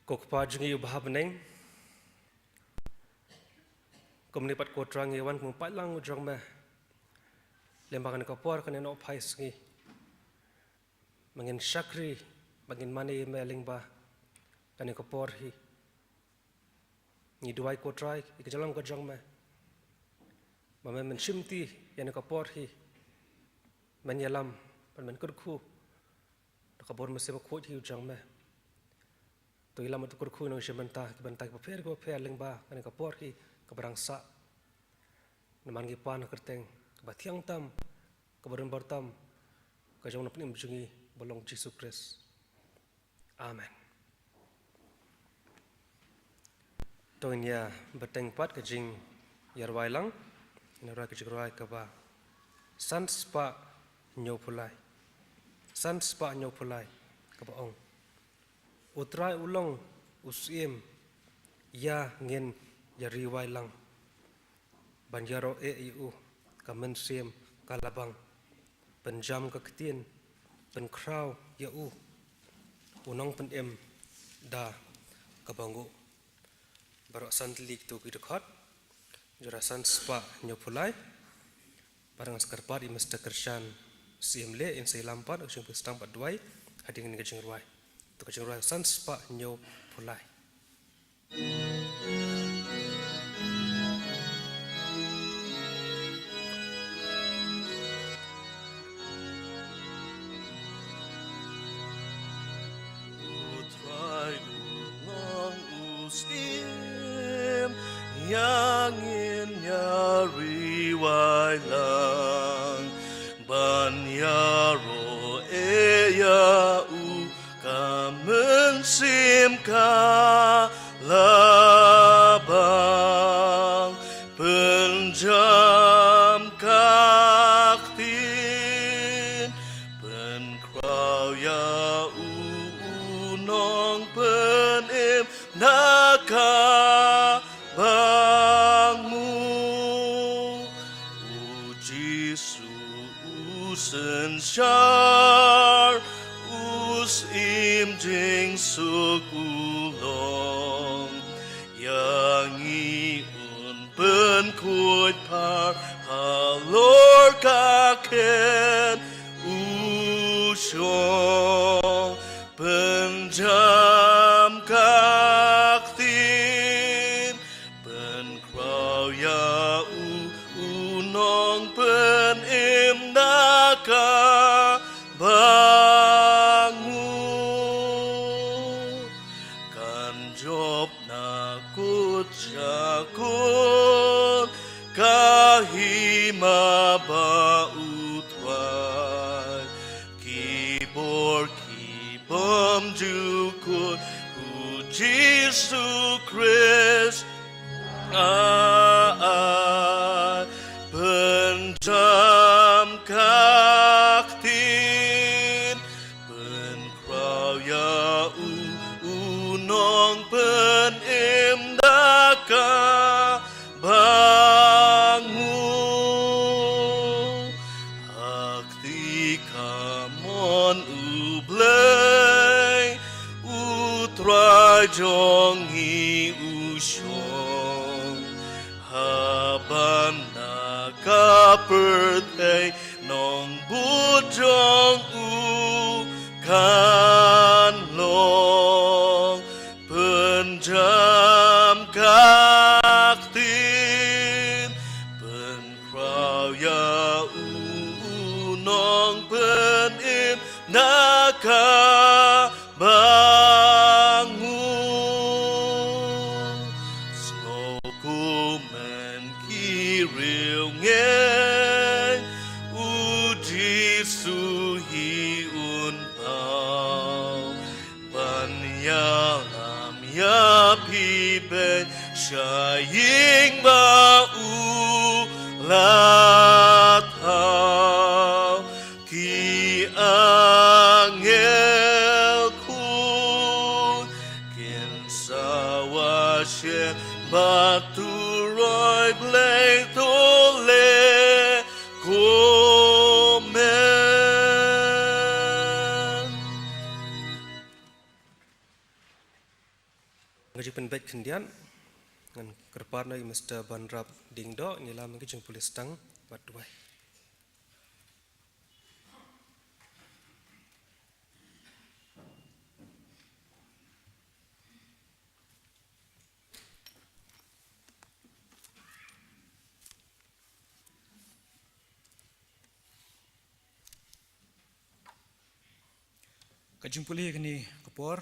Kokpa jungi ubah beneng. Komnipat kotrang iwan kumpat lang ujang meh. Lembakan kopor kan eno pai sengi. Mangin syakri, mangin mani meling bah. Kan kopor hi. Ni duai kotrai ikejalang kojang meh. Mama menshimti yang kopor hi. Menyelam, men kurku. Kabor mesti makut hi ujang meh. Tu ilam tu kurku nang syamanta kibanta keper lengba kan kapor hi keberangsa naman gipan kerteng kebatiang tam kebaran bartam kajang napni mjungi bolong Yesus Kristus. Amen. Toinya beteng pat kajing yarwailang nara kajigrai kaba sanspa nyopulai sanspa nyopulai kabaong utrai ulong usim ya ngin yariwai lang banjaro eu kamen sim kalabang penjam keketin penkrau yau unong penem da kabangu barok santlik tu kidekhat jurasan spa nyopulai barang sekarpar imesta kershan simle in sai lampat usung pestang padwai hading ni kajing ruai tu kajing ruai sans pa nyo pulai utrai ulong usim yang in nyariwai lang banyaro eya kamensim kalabang penjam kaktin penkrau ya unong penim nakabangmu uji suusen syar im jing sukulong yang iun penkuit par halor kaken usyong penjam kaktin penkrau ya unong penim Job na kutsyakon kahima ba utway kibor kibam jukon hu Jesu Christ penjam kaktin penkrau ya unong penim bangu hakti kamon ublay utray jongi usyong haban nakapertay nong bujong kanlong penjam kaktin penkrau ya unong penim nakabangu sloku men kiriw ngeng uji suhi unpau banyalam ya piben syaying bau latau ki angel kun kin sawasye baturoy blay tole komen Ngaji penbaik kendian ngan kerparna Mr. Banrap Dingdo nila mengijung polis tang bat duai. Kajumpuli kini kapor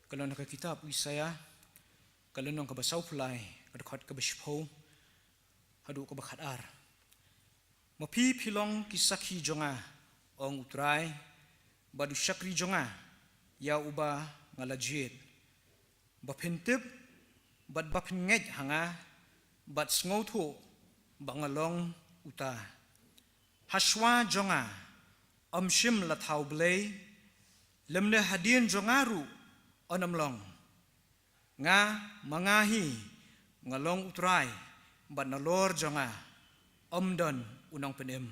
kalau nak kitab Isaya kalau nong kabasau pulai kadakot kabashpau hadu kabakat ar mapi pilong kisaki jonga ong utrai badu syakri jonga ya uba ngalajit bapentip bad bapengej hanga bad sngotu bangalong uta haswa jonga amshim lathau blay lemne hadin jongaru onamlong nga mangahi ngalong utrai bat nalor jonga omdon unang penem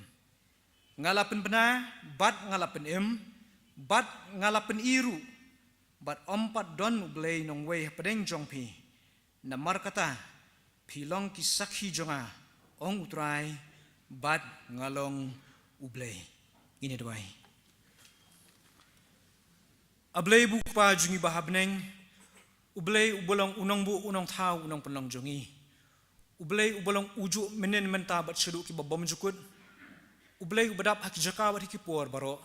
ngalapen pena bat ngalapen bat ngalapen iru bat ompat don blay nong wei pedeng jongpi namar kata pilong kisakhi jonga ong utrai bat ngalong ublay ini doai. Ablay bu pa jungi bahabneng, ublay ubolong unang bu unang tau unang penlang jungi, ublay ubolong uju menen menta bat sedu ki babam jukut, ublay ubadap haki jaka bat hiki por baro,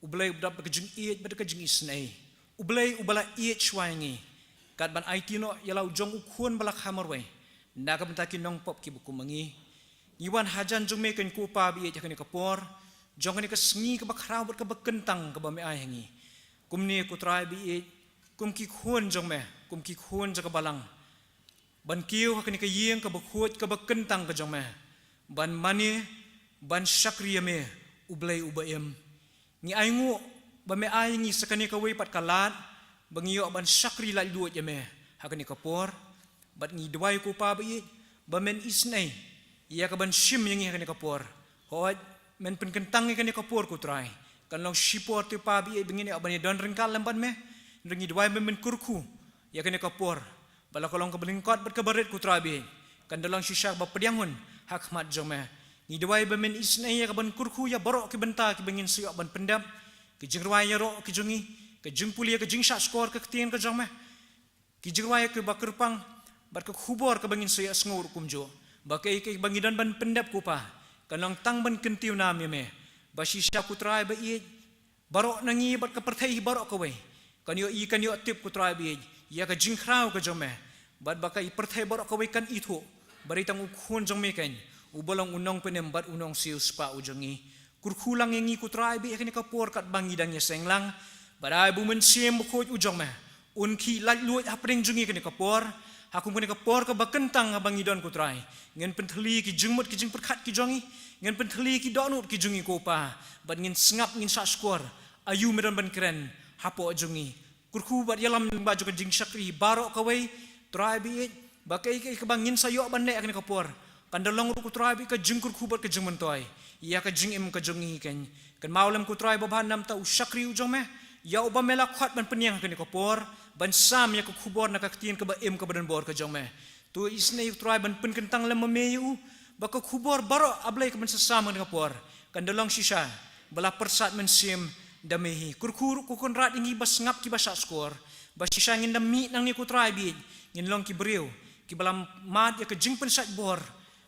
ublay ubadap bakajung iet bat kajung isnay, ublay ubala iet shwangi, kat ban IT no yalau jong ukun balak hamarwe, naga bentakin nong pop ki buku mangi, iwan hajan jong meken ku pa bi iet yakani kapor, jong kani kasngi kabakraw bat kabakentang kabame ayangi. Kumni kutrai biit kum ki khun jong me kum ki khun jaga balang ban kiu hakni ka yeng ka bakhut ka bakentang ka jong me ban mani ban syakriya me ublay ubaem ni aingu ba me aingi sakani ka wei pat kalat bangiyo ban syakri la luot ya me hakni ka por bat ngi dwai ku pa biit ba men isnai ya ka ban shim yengi hakni ka por hot men penkentang hakni ka por kutrai kalau sipor tu pabi begini abang don ringkal lemban me ringi dua men kurku ya kena kapor bala kalau keberlingkot berkebarit kutrabi kan dalam shisha bapediangun hak mat jome ni dua men isnai ya kaban kurku ya borok ke benta ke bengin siok ban pendam ke jingruai ya ro ke jungi ke jingpuli ke jingsha skor ke ketien ke jome ke jingruai ke bakerpang bat ke khubor ke bengin siok sngur kumjo bakai ke bangidan ban pendap kupa kanang tang ban kentiu nam ya me basisya kutrai ba iej barok nangi bat ka perthai barok ka we kan yo tip kutrai ba iej ya ka jingkrau ka jome bat bakai perthai barok ka we kan itu baritang ukhun jome kan ubolong unong penem bat unong sius pa ujongi kurkulang yengi kutrai ba kani ka por kat bangi dang ya senglang badai bu men sim bukhoj ujome unki lat luat hapring jungi kani ka por hakum kani ka por ka bakentang abangi don kutrai ngen penthli ki jingmut ki jing perkhat ki jongi ngen penthli ki donut ki jungi kopa bat ngin sngap ngin saskor ayu medan ban keren hapo jungi kurku bat yalam baju ka jing syakri barok kawai trabi bakai ke bangin sayo ban nek kan kapor kandalong ku trabi ka jing kurku bat ka jing mentoy ya ka jing em ka jungi kan maulam ku trabi bahan nam ta syakri ujong me ya uba melak khat ban penyang kan kapor ban sam ya ka khubor na ka ktien ka ba em ka badan bor ka jong me tu isne trabi ban pen kentang lam meyu baka khubor baro ablay ka man sasama ng kapor kandalang sisya bala persat man sim damehi kurkur kukun rat ingi bas ngap ki basa skor bas sisya ngin dami nang ni kutrai bi ngin long ki beriu ki balam mad ya ka jing pensat bor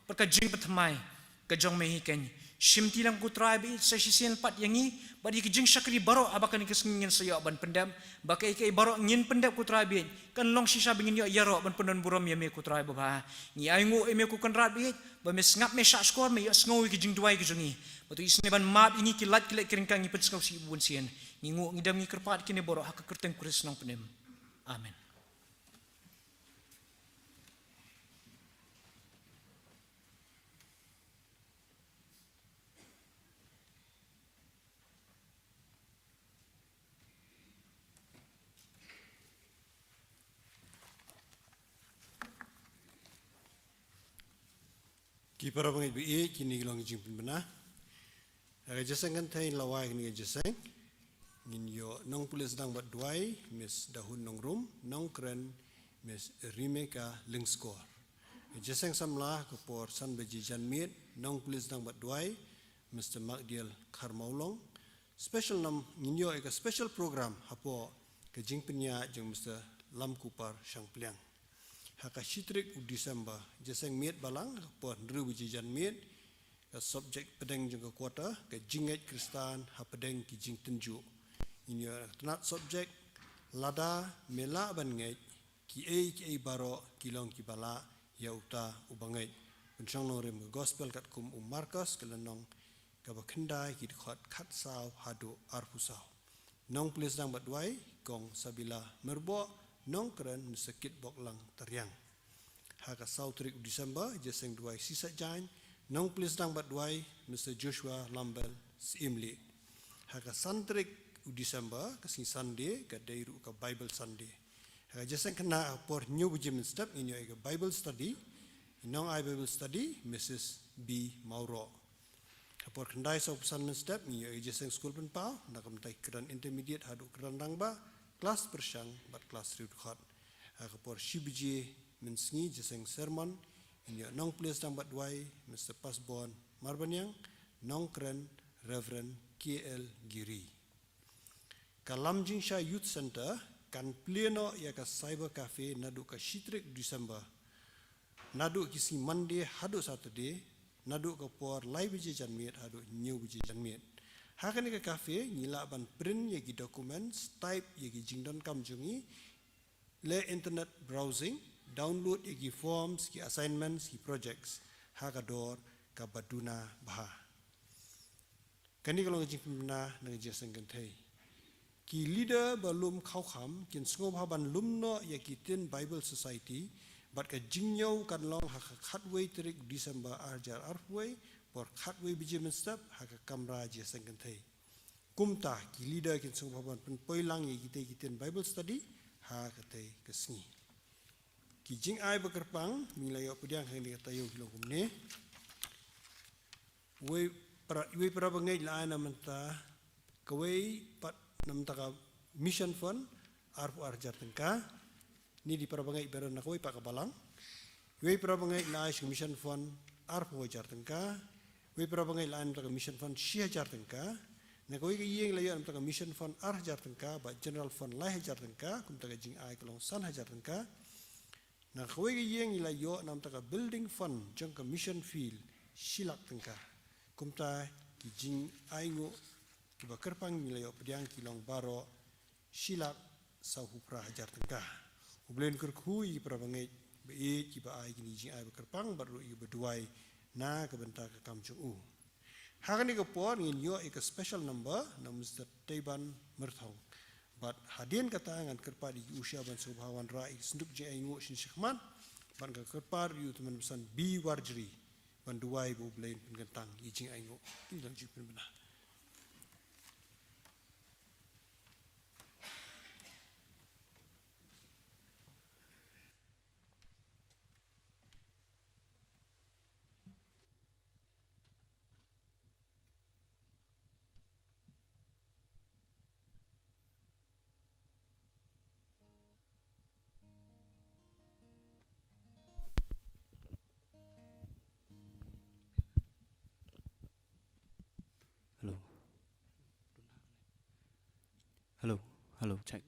per ka jing patmai ka jong mehi ken sim tilang kutrai bi sa sisian pat yangi badi ki jing syakri baro abakan ki ngin sayo ban pendam bakai kai baro ngin pendam kutrai bi kan long sisya bingin yo yaro ban pendon buram ya me kutrai baba ni aingu eme kukun rat bi ba mes ngap me sak skor me yo sngowi ki jing duai ki jungi batu isne ban map ingi ki lat kilek keringkang ipet skau si bun sien ngingu ngidam ngi kerpat kini boro hak kerteng kuris nang penem amen. Ki para bangai bi kini long jing pun bena. Aga jasang kan tain lawai kini jasang. Ngin yo nong pulis dang bat duai mis dahun nong rum nong keren Miss Rimeka Lingskor. Jeseng samlah kapor san beji jan miet nong pulis dang bat duai Mr. Magdiel Karmaulong. Special nam nginyo eka special program hapo ke jingpenya jeng Mr. Lam Kupar Shangpliang. Haka shitrik u Disember jeseng miet balang kapor nru beji jan miet ke subjek pedeng jeng ke kuota ke jinget Kristan ha pedeng ki jing tenju. Inyo tenat subjek lada mela ban ngai ki ei baro kilong ki bala ya uta ubangai pensyang norem gospel kat kum Markus kelenong ka bakhendai ki khot khat saw hadu arpusau nong please dang batwai kong sabila merbo nong keren sakit boklang teriang haka sautrik December jeseng duai sisa jain nong please dang batwai Mr. Joshua Lambel Simli haka santrik December kasing Sunday ka dairu ka Bible Sunday haka jeseng kena por new bujimin step in your Bible study inong I Bible study Mrs. B. Mauro Kapor kendai so pesan step ni jeseng school pen pau nak mentai keran intermediate hadu keran rangba kelas persyang bat kelas riut khat kapor shibji mensngi jeseng sermon in nong place dang bat duai Mr. Pasbon Marbanyang nong keran Reverend KL Giri Kalam Jingsha Youth Center kan pleno ya ka cyber cafe nadu ka shitrik December nadu kisi Monday hadu Saturday nadu ka por live biji janmiet hadu new biji janmiet hakan ka cafe ngila ban print yagi documents type yagi jingdon kam jungi le internet browsing download yagi forms ki assignments ki projects hakador ka baduna bah kani kalau jingna nang jeseng gantai ki leader balum khau kham kin sngob haban lumno yagi tin Bible Society bat ka jingnyau kan long ha khatway trik December arjar arfway por khatway bijimen step ha ka kamra je sengkenthai kumta ki leader kin sung bhaban pen poilang ye giten Bible study ha ka tai kesni ki jing ai bekerpang milayo pediang hang ni tayo hilong kumne we para bangai la ana menta kawai pat namta ka mission fund arfu arjar tengka ni di parabangai beran nakoi pak kabalang we parabangai la mission fund arpo jar tengka we parabangai la an mission fund sia jar tengka nakoi ke yeng la yan mission fund ar jar tengka ba general fund la jar tengka kum ta jing ai kolong san jar tengka nakoi ke yeng la yo nam ta building fund jang ka mission field silak tengka kum ta ki jing ai ngo ki ba kerpang ni la yo pediang kilong baro silak sahupra jar tengka Ublen kerkhui prabangai be ki ba ai kini jing ai kerpang baru i berduai na ke benta ke kamjung u hakani ke por ngin yo ek special number nam Mr. Taiban Merthong but hadien kata ngan kerpa di usia ban subhawan rai senduk je ai ngo sin shikman ban ka kerpar yu teman pesan B Warjri ban duai bu ublen pengentang i jing ai ngo ilang ji benar Hello, check.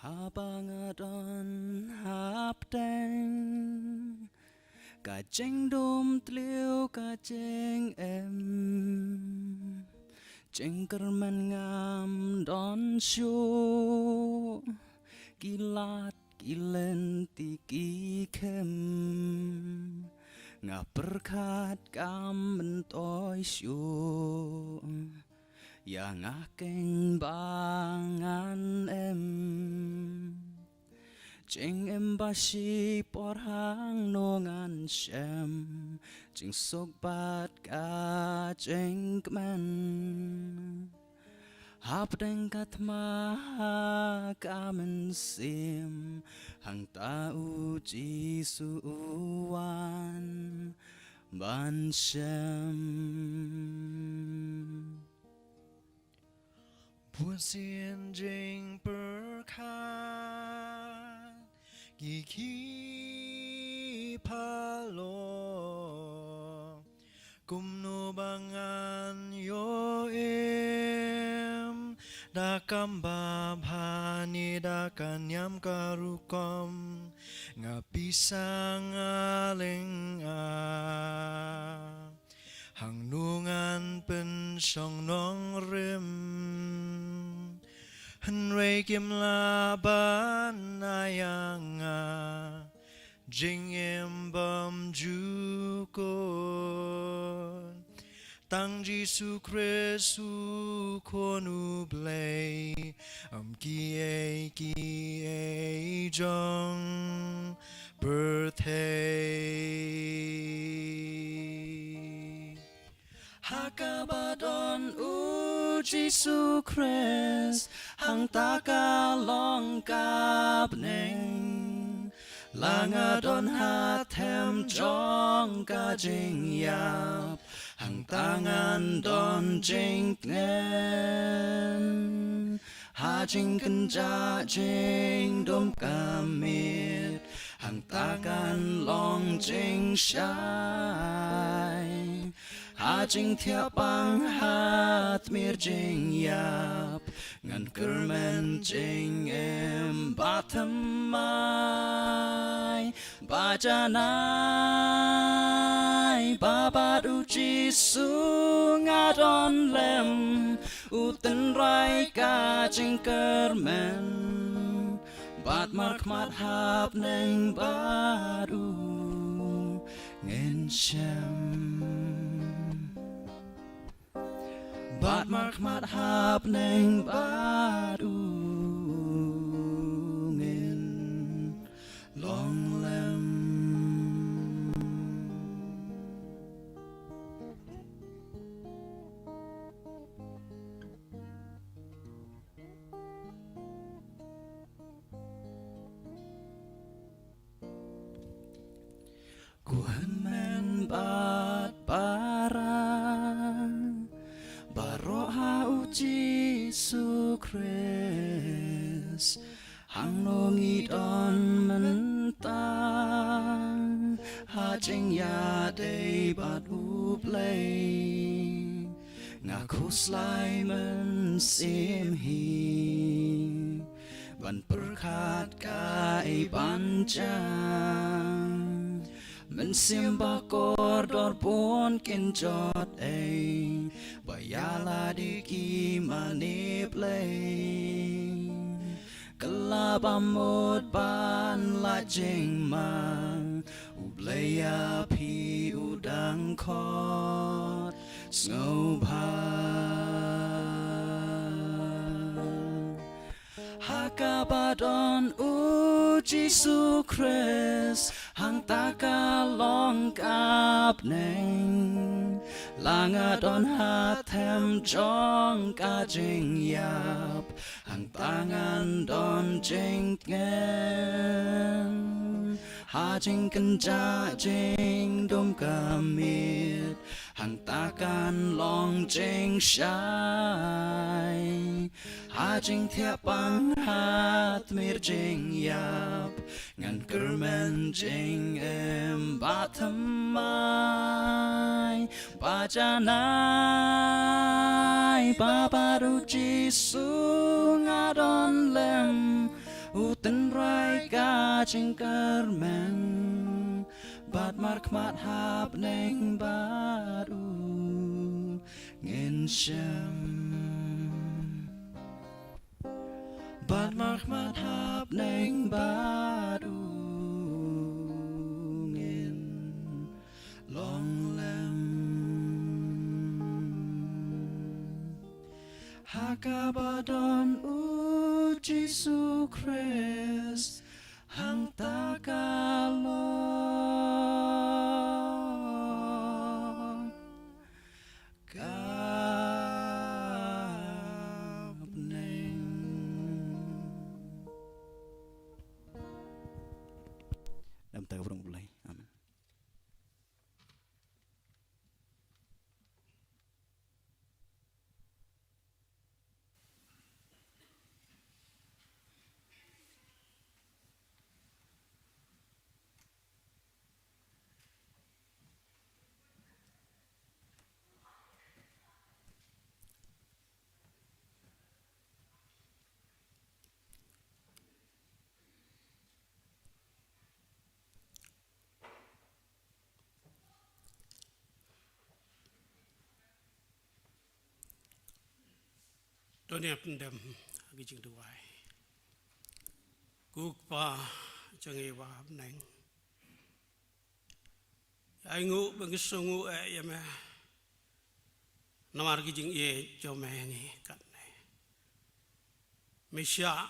Habangadon hapdeng Kaceng dom tliu kaceng em Cengkerman ngam don syu Kilat Kilen tiki kem ngà berkat cam mentoi syu ya ngà keng bangan em ching em ba si por hang nongan shem ching sok bat ka ching kmen hap deng kat ma kamen sim hang tau chi su wan ban shem buồn xiên jing berkat gigi palo kumno bangan yo em da kamba bhani da kanyam karukom ngapisang aling hang nungan pen song nong rim hen rei kim la ban ayang jing em bam ju kon tang Giêsu Christu konu blei ki e jong birthday Hakabadon u Giêsu Christ hang taka long kap neng langadon hatem jong ka jing yap hang tangan don jing nen ha jing kenja jing dom kamit hang takan long jing shai ha jing thiap bang hat mir jing yap ngan kermen jing em batamai bajanai babat uji sungadon lem uten rai ka jing kermen bat mark mat hap neng baru ngen shem bat mark mat hap neng baru ngin long lem kuhan men bat parang Baroha Giêsu Christ hang nongi don mentang ha jing ya day bat u play nga khus lai men sim hi ban berkat kai panjang men sim bakor dor pun kin jot bayala di ki manip lay kelabamut ban la jing mang ublaya pi udang kot snow Hakabadon u Giêsu Christ hang taka long kap neng langadon hatem jong ka jing yap hang tangan don jing ngen ha jing kenja jing dom kamit hang takan long jing shai ha jing thiap bang hat mir jing yap ngan kermen jing em batamai bajanai babaru Giêsu ngadon lem uten rai ka jing kermen bat mark mat hap neng baru ngin shem bat mark mat hap neng baru kabadon u Jesu Christ hang tagalon kabneng. Dalam taga mulai. Amin. Dunia pendem gijing duai. Gukpa jangi wahab neng. Aingu bengisungu yame. Namar gijing ye jome ngi katne. Misya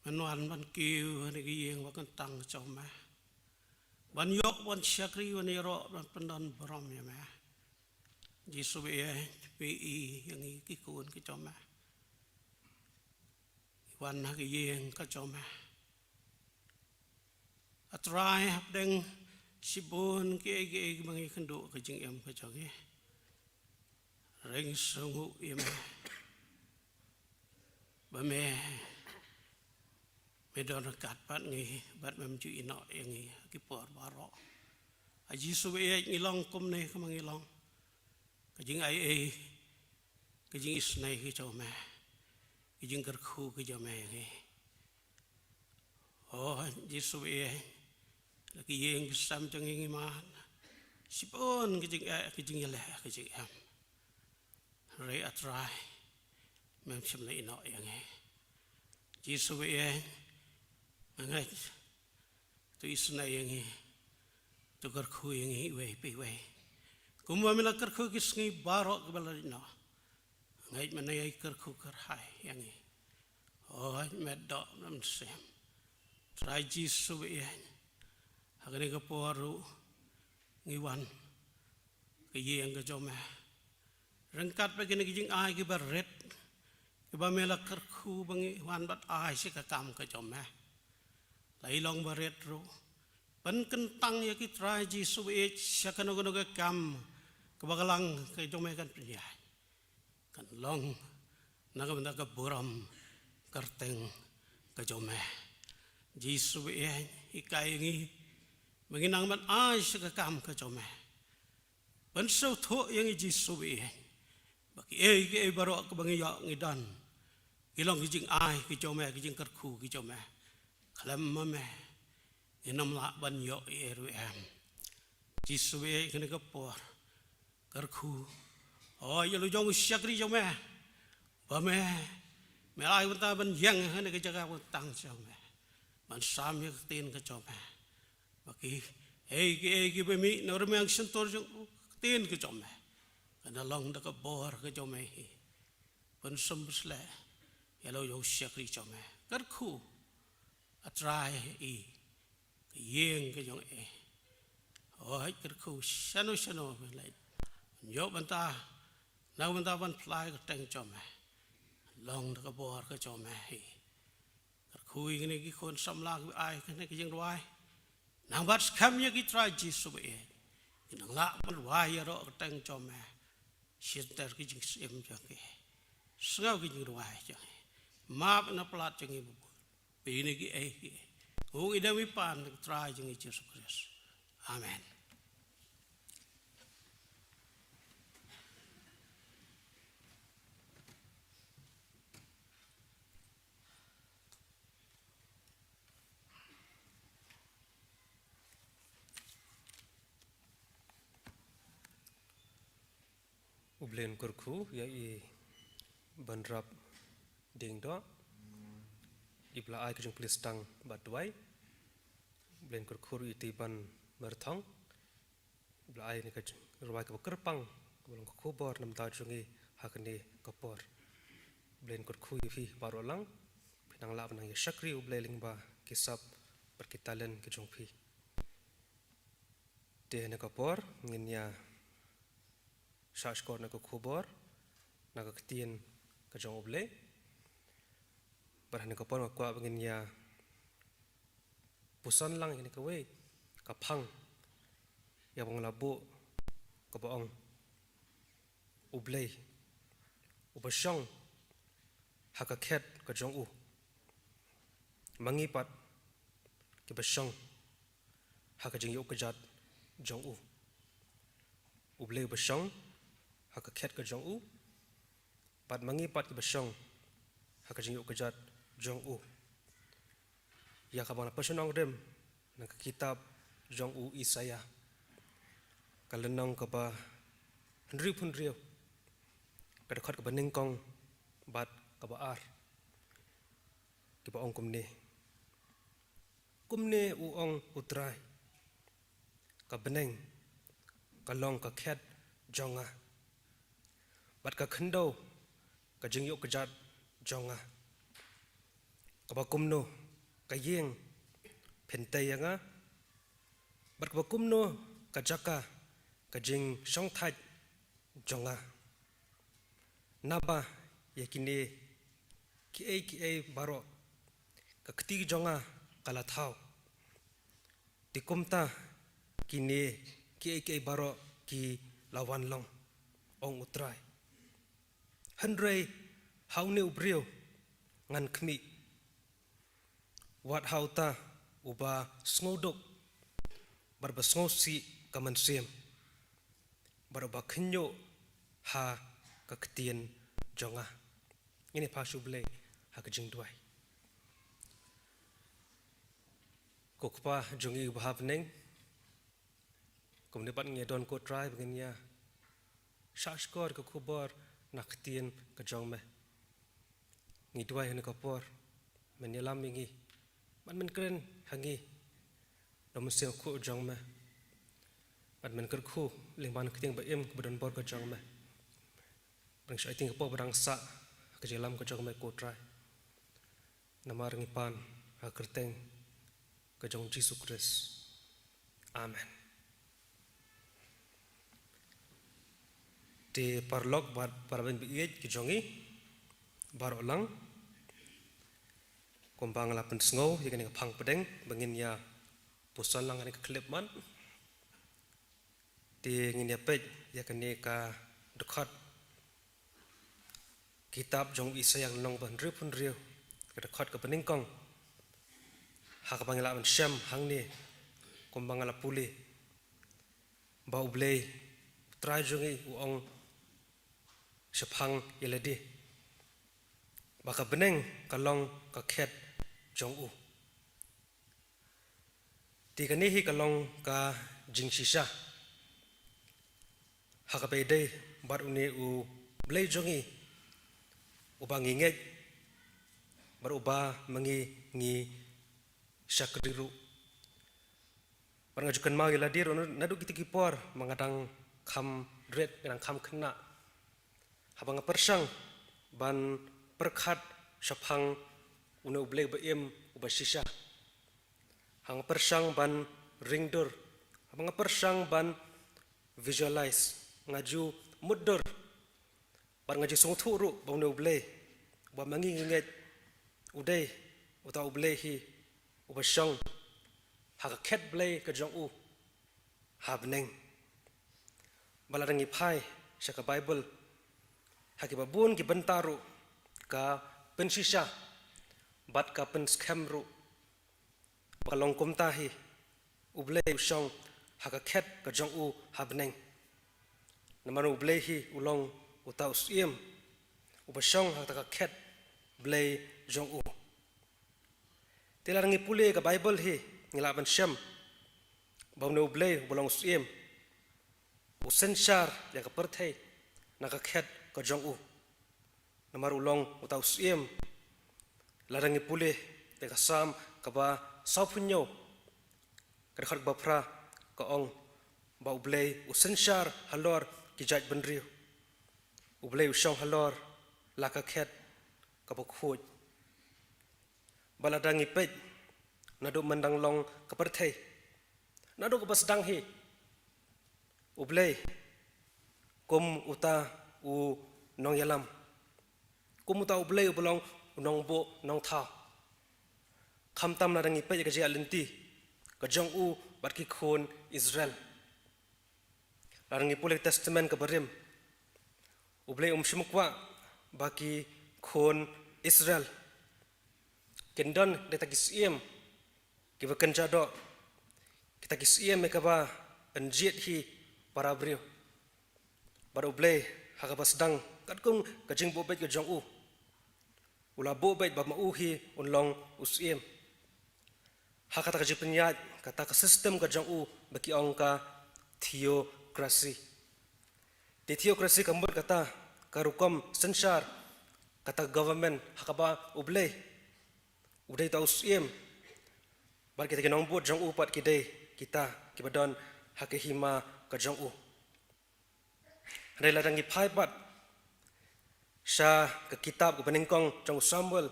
menuan ban kiu ni giyeng wakan tang jome. Ban yok ban syakri ban yero ban pendan berom yame. Jisu be PI yang ikikun ke coma. Iwan nak yang ke coma. Atrai deng sibun ke mangi kendu ke jing em ke jongi. Reng sungu em. Bame medon kat pat ngi bat memju ino yang kipor baro. Aji sube ngilong kum ne kemangilong. Kajing ai kajing isnai ke jome kajing kerku ke jome ngi oh Yesu lagi yang kesam jangi man sipon kajing yale kajing am rei atrai mem semna ino yang Yesu mangai tu isnai yang tu kerku yang we pe we kumwa mila kerku kisngi barok ke balarino ngai manai kerku kerhai yang ni oh medok nam sem trai Jisu agane ke poru ngiwan ke yang ke jome rengkat begini kijing ai ke baret ke bamela kerku bangi wan bat ai si ke kam ke jome lai long baret ro pen kentang ya ki trai Jisu syakano gono ke kam kebagalang ke jome kan pria kan long naga benda ke buram kerteng ke jome Jisu ikai ngi menginang man ai sekam ke jome pensau tho yang Jisu bagi ke baro ke bangi ya ngidan ilong kijing ai ke jome kijing kerku ke jome kalam mame inam la ban yo em Jisu kene ke por kerku oh ya lu jong syakri jome bame melai benta ban yang hane ke jaga tang jome man sam ya tin ke jome bagi ke bemi nor yang sentor jong tin ke jome kana long da ke bor ke jome pun sembsle ya lu jong syakri jome kerku atrai ke yeng ke jong oh kerku sano melai yo banta nau banta ban fly ke teng jome long da ke bor ke jome kui ini ki kon samla ai kene ki jeng ruai nang bat skam ye ki try Jisu nang la ban ruai ro ke teng jome sister ki jeng sim jake sngau ki jeng ruai jake map na plat jeng ibu ini ki o ida wi pan try jeng Yesus Kristus amen. Ublen kurku ya bandrap ding do ibla ai kujung pulis tang badwai ublen kurku iti ban berthong ibla ai ni kujung ruai ke kerpang bolong kubor nam ta jungi hakni kapor Blain kot kui phi baru lang pinang lap nang yashakri ubleling ba kisap berkitalen ke jong phi de ne kapor nginya shashkor na ko khubor na ka ktien ke jong uble barhane kapor ma kwa nginya pusan lang ini ka we ka phang ya bong labu ka baong uble ubashong hakaket ka jong u mangipat ki bashong hakajing yu kajat jong u uble bashong hakaket ka jong u pat mangipat ki bashong hakajing yu kajat jong u ya ka bang pasunong dem nang kitab jong u Isaya kalenong ka ba henry pun rio kada khat ka baning kong bat ka ba ar ki ba ong kumne u ong utrai ka beneng ka long ka khet jonga bat ka khndo ka jingyo ka jat jonga ka ba kumno ka yeng phentay nga bat ka ba kumno ka jaka ka jing song thaj jonga naba yakini ki baro ka khti jonga kala thau tikumta kini ki baro ki lawan long ong utrai handrei haune ubrio ngan khmi wat hauta uba sngodok barba sngosi kaman sem barba khnyo ha ka ktien jonga ini pasuble ha ka jing duai kokpa jongi bahap neng komne pat nge don ko tribe genya shashkor ka khubor naktien ka jong me ngi duai ne ka por men yalam ngi man kren hangi dom se khu jong me man kر khu lingban kting ba em bodon bor ka jong me bang shai ting po barang sa ka jelam ka jong me ko trai namar ngi pan ha kerteng ka jong Jesus Christ amen te parlok bar parben bi ki jongi bar olang kombang la pen sngo ye kan phang pedeng bangin ya pusan lang ani klip man ti ngin ya pej ya kan ka dekhat kitab jong Isaya nong ban ri pun riu ka dekhat ka pening kong ha ka bangla ban syam hang ni kombang la puli bau blei trai jongi uong sephang yeledi baka beneng kalong ka khet jong u ti kan hi kalong ka jing shisha ha ka be dei bar uni u blei jongi ubangi ngej bar uba mangi ngi syakriru pangajukan mau yeladir nadu kitiki por mangadang kham red ngadang kham khna habang persang ban perkhat shaphang una uble ba em uba shisha hang persang ban ringdur habang persang ban visualize ngaju muddur ban ngaju songthuru ba una uble ba mangi nget udai uta uble hi uba shang ha ka khet ble ka jong u habneng balarangi phai shaka bible hakibabun ki bentaru ka pensisha bat ka pen scam ru balong komta hi uble usong haka khet ka jong u habneng namaru uble hi ulong uta usiem ubashong haka ka khet ble jong u tilarangi pule ka bible hi ngilaban syam bawne uble bolong usiem usenshar ya ka perthei naka khet ka jong u namar ulong utau siem larangi pule te ka sam ka ba saupunyo ka khat ba phra ka ong ba ublei usenshar halor ki jaj benriu ublei usong halor la ka khet kapokhuj baladangi pej nado mendang long kaperthei nado kapasdang hi ublei kum uta u nong yalam kum uta ublei ubelong nong bo nong tha khamtam na rangi pej kaji alinti kajong u batki khon Israel rangi pulek testament kabarim ublei shimukwa baki khon Israel kendon deta kisiem kiba kenjado kita kisiem mekaba anjiet hi para brio bar ublei hakaba sedang katkung kajing bo bet kajong u ula bo bet ba mau hi unlong usiem hakata kaji penyat kata ka sistem kajong u baki ongka theocracy theocracy kambut kata karukom sensar kata government hakaba ublei udai tau usiem bar kita kenong bot jong u pat kidai kita kibadon hakehima kajong u Andai larangi phai pat sha ke kitab ke peningkong jong Samuel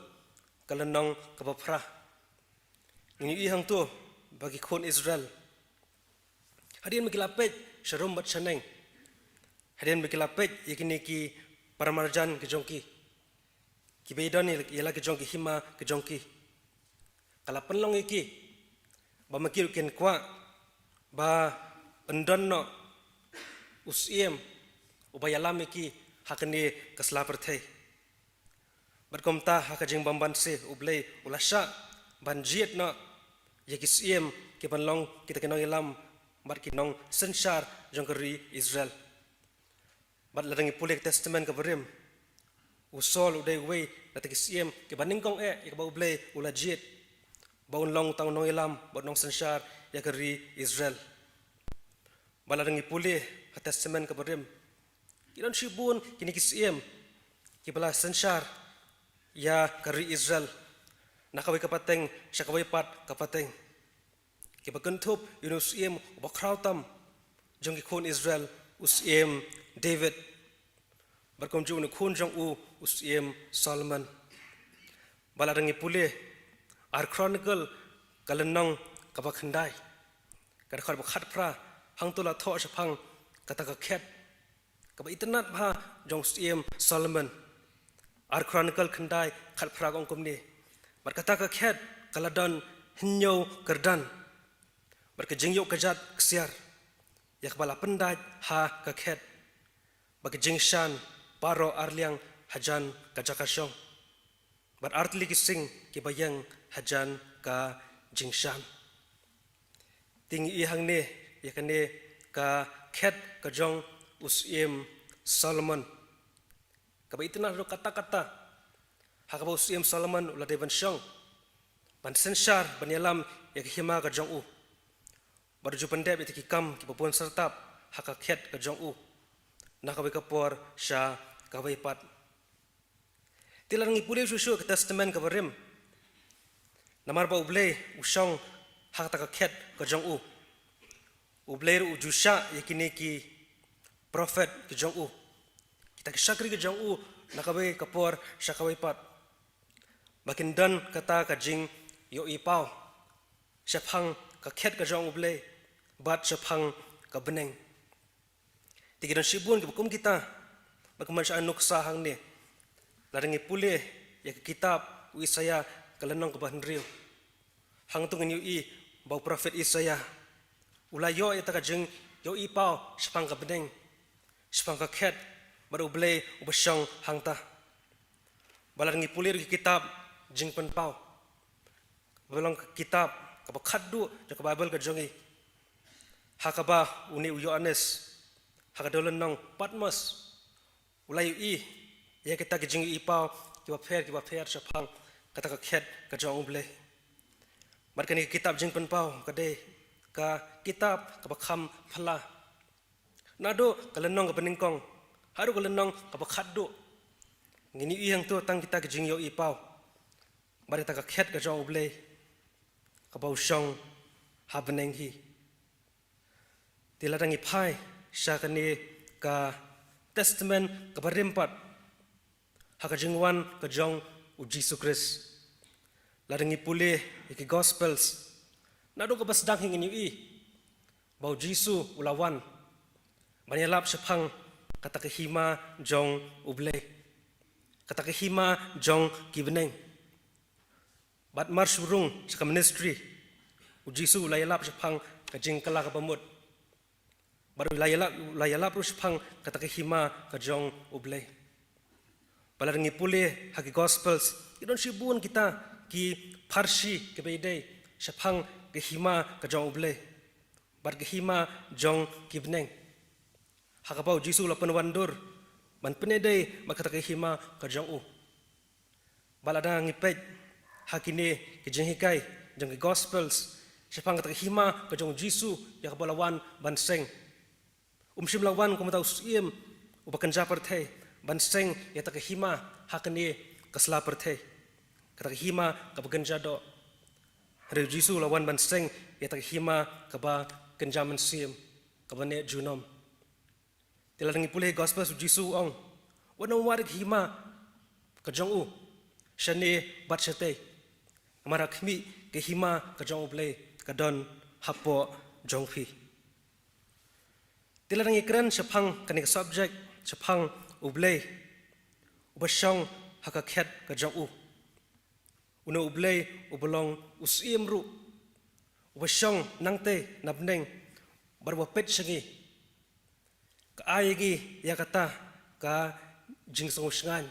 kalenong ke bapra ini i hang tu bagi khon Israel hadian mikilapet sharum bat chaneng hadian mikilapet yakini ki paramarjan ke jongki ki beidon yala ke jongki hima ke jongki kala penlong iki ba makir ken kwa ba endon no usiem ubayalam iki hakani kasla perthei berkomta hakajing bamban se ublei ulasha banjiet no yakisiem ke banlong kita kenong ilam bar kinong sensar jongkeri Israel bat ladangi pulek testament kabarim usol udai we latakisiem ke baningkong ke ba ublei ulajiet baun long tang nong ilam bat nong sensar yakeri Israel baladangi pulih testament kabarim Kiron shibun kini kisiem kibala sensar ya kari Israel nakawai kapateng syakawai pat kapateng kibakentup yunusiem bakrautam jong khon Israel usiem David berkom jong khon jong u usiem Solomon baladangi pule ar chronicle kalenong kabakhandai kadkhar bakhat pra hangtula tho shapang kataka khet kaba itnat bha jong siem Solomon ar chronicle khandai khat phrag ongkom ni bar kata ka khet kaladon hinyo kerdan bar ka jingyo kajat ksiar yak bala pendai ha ka khet bar ka jingshan paro arliang hajan kajakashong bar artli kising ki bayang hajan ka jingshan ting i hang ne yakane ka khet ka jong usiem Solomon kaba itna ro kata-kata hakaba usiem Solomon ula devan shong ban sensar ban yalam yak hima ka jong u barju pandep itiki kam ki popon sertap haka khet ka jong u nakawe kapor sha kawe pat tilangi pule susu ke testament ka barim namar ba uble usong hakata ka khet ka jong u ubler ujusha yakini ki prophet ke jong u kita ke syakri ke jong u nakawe kapor syakawe pat makin dan kata ka jing yo ipau syapang ka khet ka jong uble bat syapang ka beneng tigiran shibun ke bukum kita bakuman sya nuksa hang ni larangi pule ya ke kitab Isaya kalenong ke bahnriu hang tu ngin i bau prophet Isaya ulayo eta ka jing yo ipau syapang ka beneng syapang ka khet baru uble ubasong hangta balangi pulir ki kitab jing penpau balang kitab ka khaddu ka bible ka jongi hakaba uni Yohanes hakadolan nong Patmos ulai i ya kita ki jing ipau ki ba pher syapang kata ka khet ka jong uble markani kitab jing penpau kade ka kitab ka kham phala nado kalenong ka peningkong haru kalenong ka khaddu ngini i hang to tang kita ki jing yo ipau bari ta ka khet ka jong uble ka bau shong habneng hi tilarangi phai syakani ka testament ka barimpat haka jingwan ka jong Jesus Christ. Larangi pulih iki Gospels. Nado ka basdang hingin yu bau Jesus ulawan. Banyalap sepang kata kehima jong uble. Kata kehima jong kibeneng. Bat mars burung sa ministry. Ujisu layalap sepang kajing kala kapamut. Baru layalap ru sepang kata kehima kajong uble. Palarangi pulih haki Gospels. Idon sibun kita ki parsi kebeidai sepang kehima kajong uble. Bar kehima jong kibeneng. Hakapau Jisu lapan wandur man penedai makata kehima kajong u. Balada ngipet hakini kejeng hikai jeng ke Gospels sepang kata kehima kajong Jisu ya kabalawan banseng. Umsim lawan kumatau siem ubakan japar the banseng ya ta kehima hakini kaslapar the. Kata kehima kabagan jado. Hari Jisu lawan banseng ya ta kehima kaba kenjaman siem kabane junom. Tilarangi pulih Gospel su Jisu ong. Wanang warik hima kajong u. Shani bat shate. Kamara kmi ke hima kajong uble kadon hapo jong pi. Tilarangi keren sepang kanik subject sepang uble. Ubasyong hakaket kajong u. Una uble ubalong usiem ru. Ubasyong nangte nabneng barwapet syangi. Kaayagi ya kata ka jing songusngan.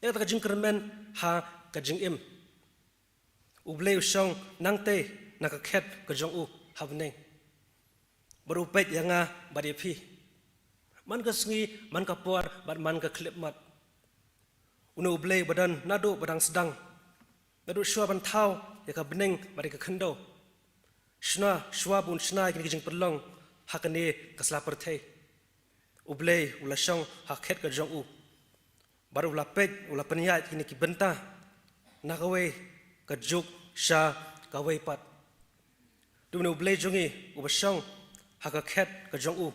Ya kata ka jing kermen ha ka jing im. Uble usong nangte nakaket ka jong u habneng. Berupet yang badi man ka sengi man ka por man ka klip mat. Una uble badan nado badang sedang. Nado shua ban tau ya ka beneng badi ka kendo. Shna shua bun shna kini jing perlong hakane kaslapar the. Uble ulasong haket ka jong u. Baru ulapet ulapanyat kini kibenta. Nakawe kajuk sya kawe pat. Dumne uble jongi ubasong hakaket ka jong u.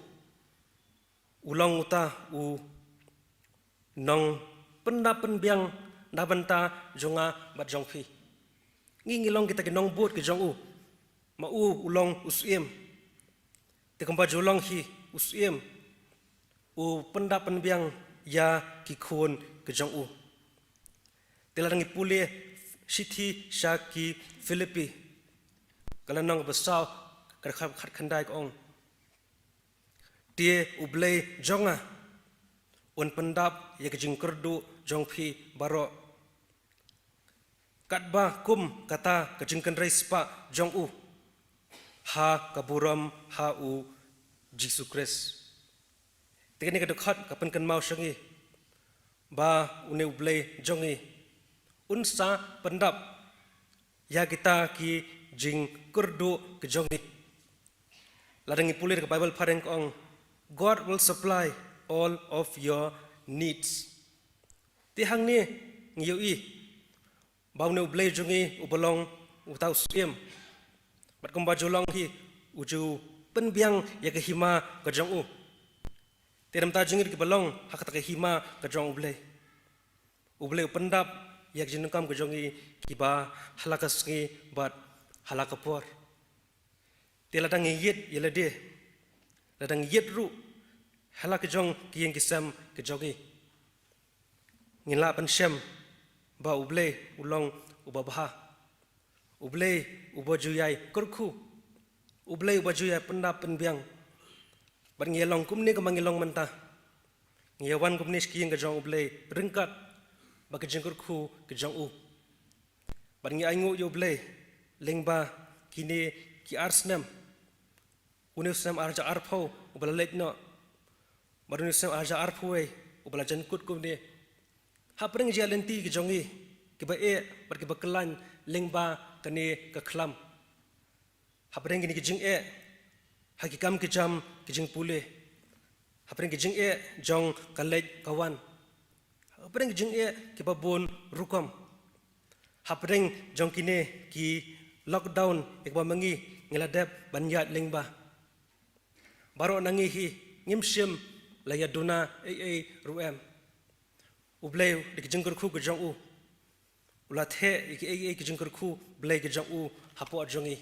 Ulang uta u nong pendapen biang nabenta jonga bat jong pi. Ngingilong kita kinong buat ke jong u. Mau ulong usiem. Tekampa jolong hi usiem. U pendapan biang ya kikun kejong u. Tilarangi pulih siti syaki Filipi. Kalanong besar kerap kandai ong. Dia ublay jonga. Un pendap ya kejing kerdu jong pi barok. Katba kum kata kejing kendrai spa jong u. Ha kaburam ha u Jesus Christ. Tikani kadukat kapan kan mau syangi. Ba une ublay jongi. Unsa pendap. Ya kita ki jing kurdu ke jongi. Ladangi pulir ke Bible pareng kong. God will supply all of your needs. Tihang ni ngiyui. Ba une ublay jongi ubalong utau siem. Bat kumba jolong hi uju penbiang ya kehima ke jong u. Tiram tajungir ke balong hakata ke hima ke jong uble. Uble pendap yak jinukam ke jongi kiba halakas ngi bat halakapor. Tiladang yit yelade. Ladang yit ru halak jong kiyeng kisam ke jongi. Ngila pan syam ba uble ulong ubabaha. Uble ubajuyai kurku. Uble ubajuyai pendap penbiang. Bar ngilong kumni ka mangilong mentah. Ngiyawan kumni skiyeng ka jong ublay ringkat baka jengkur ku ka jong u. Bar ngiayngu yo ublay lengba kini ki arsnam. Unisam arja arpo ubala lekno. Bar unisam arja arpoe ubala jengkut kumni. Hapring jalenti ka jongi kiba bar kiba kelan lengba kani ka klam. Hapring kini ki jeng hakikam kejam kejing pulih. Hapring kejing jong kalej kawan. Hapring kejing kibabon rukam. Hapring jong kini ki lockdown ikba mangi ngiladep banyat lengba. Baro nangi hi ngimsim layaduna ruem. Ublay dikejengkur ku kejong u. ulat he iki jing kerku blai ke jong u hapo jongi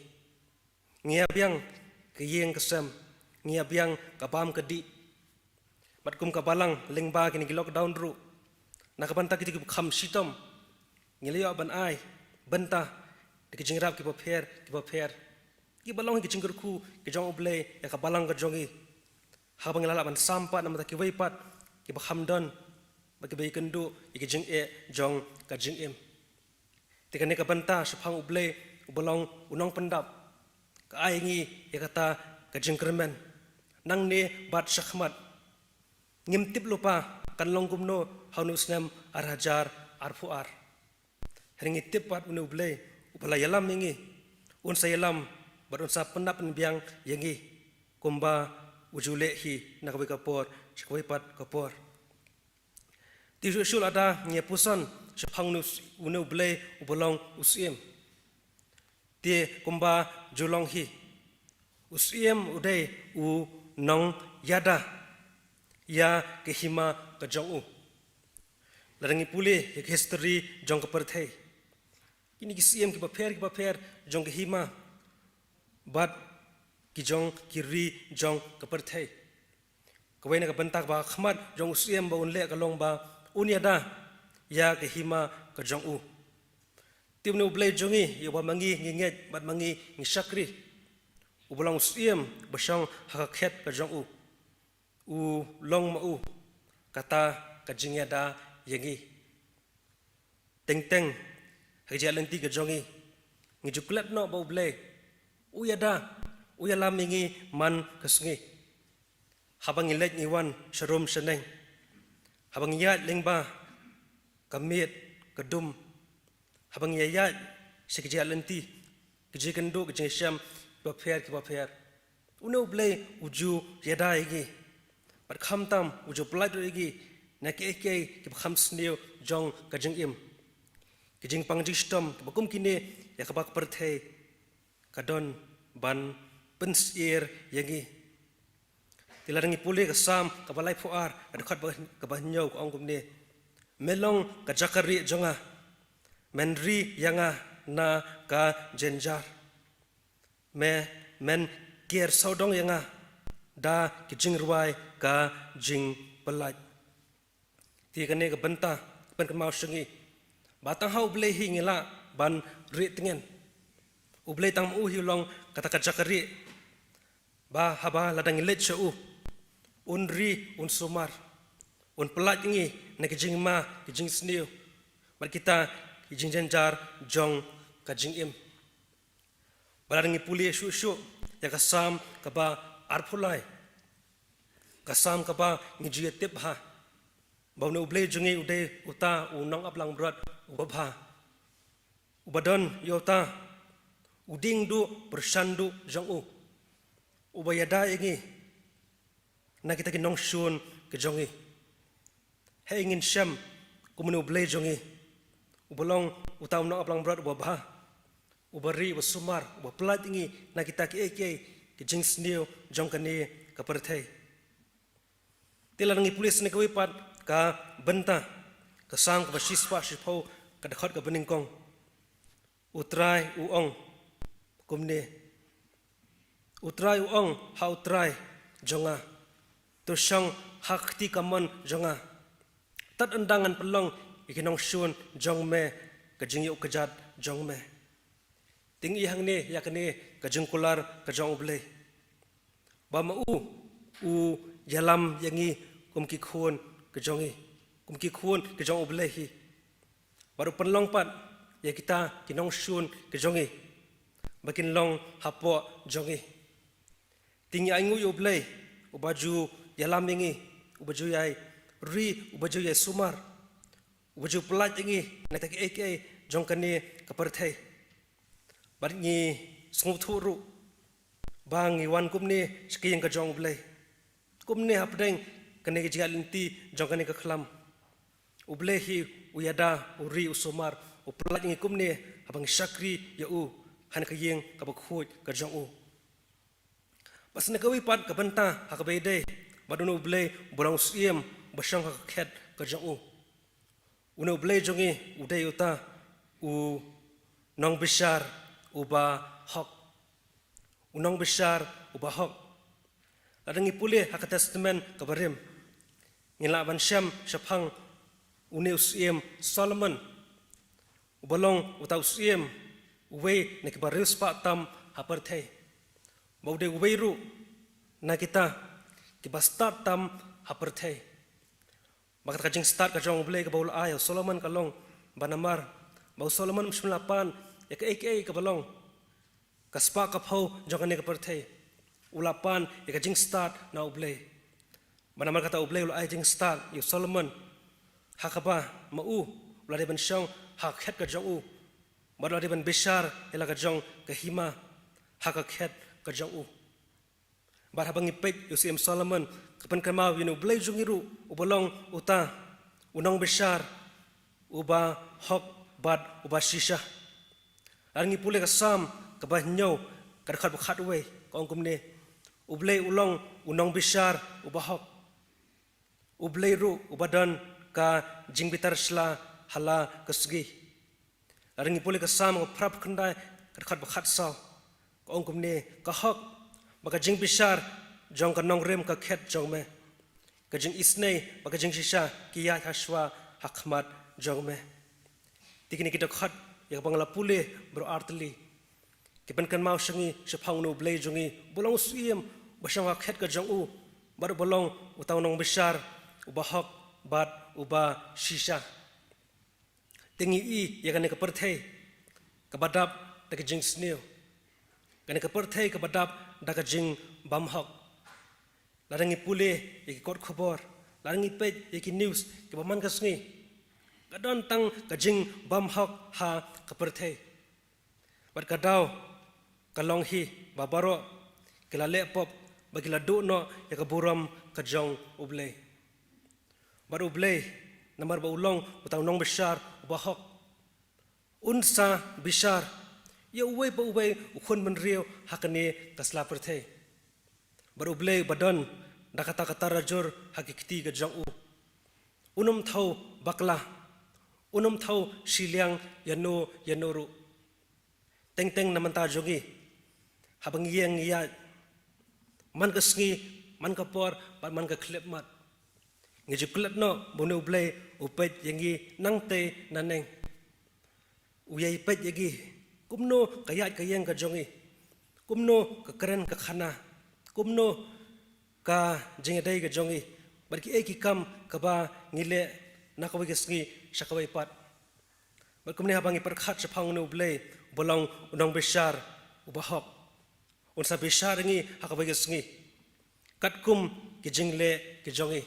ngia biang ke yeng kesem ngia biang kabam kedi bat kum kabalang lengba kini lockdown ru na kabanta kiti kham sitom ngilio ban ai benta ki jing rap ki paper ki balong ki jing kerku ki jong blai ya kabalang ke jongi habang lala ban sampa namata ki weipat ki bakham don bagi bayi kendu iki jing jong ka jing em tikane ka banta sepang uble ubolong unong pendap ka aingi ya kata ka jing kermen nang ne bat shakhmat ngimtip lupa kan longgumno haunu snem ar hajar ar fuar heringi tipat unu uble ubala yalam ngi un sayalam bat un sa pendap biang yangi kumba ujule hi nakabai kapor shkwai pat kapor Tisul ada nyepusan sepang unu blai ubolong usiem. Tie kumba julong hi. Usiem udai u nong yada ya kehima kejong u. Larangi pulih ya history jong keperthai. Ini kisiem kipaper jong kehima. Bat kijong kiri jong keperthai. Kawai nak bentak ba khmat jong usiem ba unle kalong ba unyada ya kehima ke jong u timnu blai jongi ya ba mangi nginget bat mangi ngisakri ubolang usiem basang hakakhet ke jong u long ma u kata ke jingyada yangi teng hajalan ti ke jongi ngijuklat no ba blai uyada uyalam ngi man kesungi habang ilek ngiwan sharum seneng habang yat lengba kamit kedum habang yat sekejap lenti keje kendo keje syam paper uno blai uju yada igi pat kham tam uju plat igi na ke ke kham sneu jong kajeng im kejing pangji stom bakum kini ya kabak perthai kadon ban pensier yangi tilarangi pulih kesam kabalai fuar adakhat kabahnyau ko angkum ni melong ka jakari jonga menri yanga na ka jenjar men kier saudong yanga da kijing ruai ka jing pelaj ti kane ka benta pen kemau sengi batang hau blai hi ngila ban ri tingen ublai tang u hilong kata ka jakari ba haba ladang ilet shau unri un sumar un pelaj ngi na kijing ma kijing sniu bar kita kijing jenjar jong kajing im barangi puli shu ya kasam kaba arpulai kasam kaba ngiji tip ha bawne ublei jungi ude uta unong aplang brat ubabha ubadon yota uding du bersandu jong u ubayada ingi na kita kinong shun ke jongi he ingin syam kumunu blai jongi ubolong utaw no aplang brat ubabha ubari usumar ubaplat ingi na kita ke jing sniu jong kani kaperthai tilangi pulis ne kawipat ka benta ka sang ka sispa sipau ka dakhat ka beningkong utrai uong kumne utrai uong ha utrai jonga to syang hakti kaman jonga tat undangan pelong ikinong shun jong me kajing yu kejat jong me ting i hang ne yakne kajing kular kajong ublei ba ma u yalam yangi kumki khun kejongi kumki khun kejong ublei hi baru penlong pat ya kita kinong shun kejongi bakin long hapo jongi ting ai ngu yu ublei ubaju yalam yangi ubaju yai ri ubaju yai sumar ubaju pelat yangi natak jong kani kaperthai barngi sungu thuru bang iwan kumni skiyang ka jong blai kumni hapdeng kani jigalinti jong kani ka khlam ublai hi uyada uri usumar uplat ngi kumni abang syakri ya u han ka yeng ka bakhoj ka jong u pas na kawi pat ka benta ha ka bede badunu ublai borang siem basang ka khet ka jong u uno ublai jongi udai uta nong besar uba hok. Unong besar uba hok. Ladangi pulih hak testament kabarim. Ngilaban syam syapang uni usiem Solomon. Ubalong uta usiem uwe na kibarius pa tam hapertay. Baude uwe ru na kita kibastat tam hapertay. Bakat kajing start kajong ublay kabaul ayaw Solomon kalong banamar. Bau Solomon msmelapan ya ke aka kabalong. Kaspa kapau jangan ne kapertay. Ulapan ya kajing start na ublay. Banamar kata ublay ul ayah jing start yu Solomon hakaba mau ulade ban syong hak het kajong u. Baru ulade ban besar ila kajong kahima hak het kajong u. Bar habang ipek Yosem Solomon kapan kamau yunu ublay jungiru ubalong uta unong besar uba hok bad uba shisha. Arangi pule kasam kabah nyaw kadakhat bakhat uwe kaong kumne ublay ulong unong besar uba hok ublay ru ubadan ka jingbitar shla hala kasgi. Arangi pule kasam prap khandai kadakhat bakhat saw kaong kumne ka hok baka jing besar jong ka nong rem ka khet jong me ka jing isnei baka jing shisha kiya hashwa hakmat jong me tikini kita khat ya bangla pule bro artli kipan kan mau shangi shapang no blay jongi bolong suiem basang ka khet ka jong u bar bolong utaw nong besar uba hok bat uba shisha tingi i ya kan ka perthai ka badap ta ka jing sneo kan ka perthai ka badap daga jing bam hok larangi pule iki kot khobor larangi pej iki news ke baman kasngi kadon tang ka jing bam hok ha kaperthai bat kadau kalong hi babaro kila lepop bagila do no ya ka buram ka jong ublay bar ublay namar ba ulong utaw nong besar ba hok unsa besar ya uwe ba uwe ukun menriu hakane kasla perthai baru ublay badon dakata kata rajur hakikti ga jong u unum thau bakla unum thau shiliang yanoru teng namanta jongi habang yang ya man kasngi man kapor man ka klep mat ngejuklet no bone ublay upet yangi nangte naneng uyai pet yagi kumno kayat kayeng ka jongi kumno ka keren ka khana kumno ka jingedai ka jongi barki eki kam kaba ngile nakawai kesngi shakawai pat barkumne habang iperkhat shapang no blay bolong unong besar ubahok unsa besar ngi hakawai kesngi katkum ki jingle ki jongi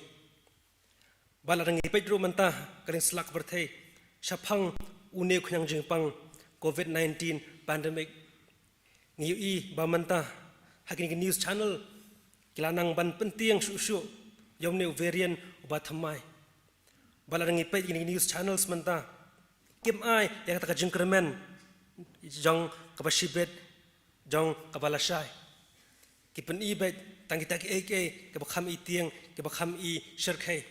balarangi pedro manta karing slak berthai shapang une khunyang jingpang COVID-19 pandemic ngiu i bamanta hakin news channel kilanang ban penting susu yomne variant uba thamai balarangi pe news channels manta kim ai yang kata jingkermen jong kabashibet jong kabalashai kipen i bet tangita ki ek ke bakham i tieng ke bakham i sherkhai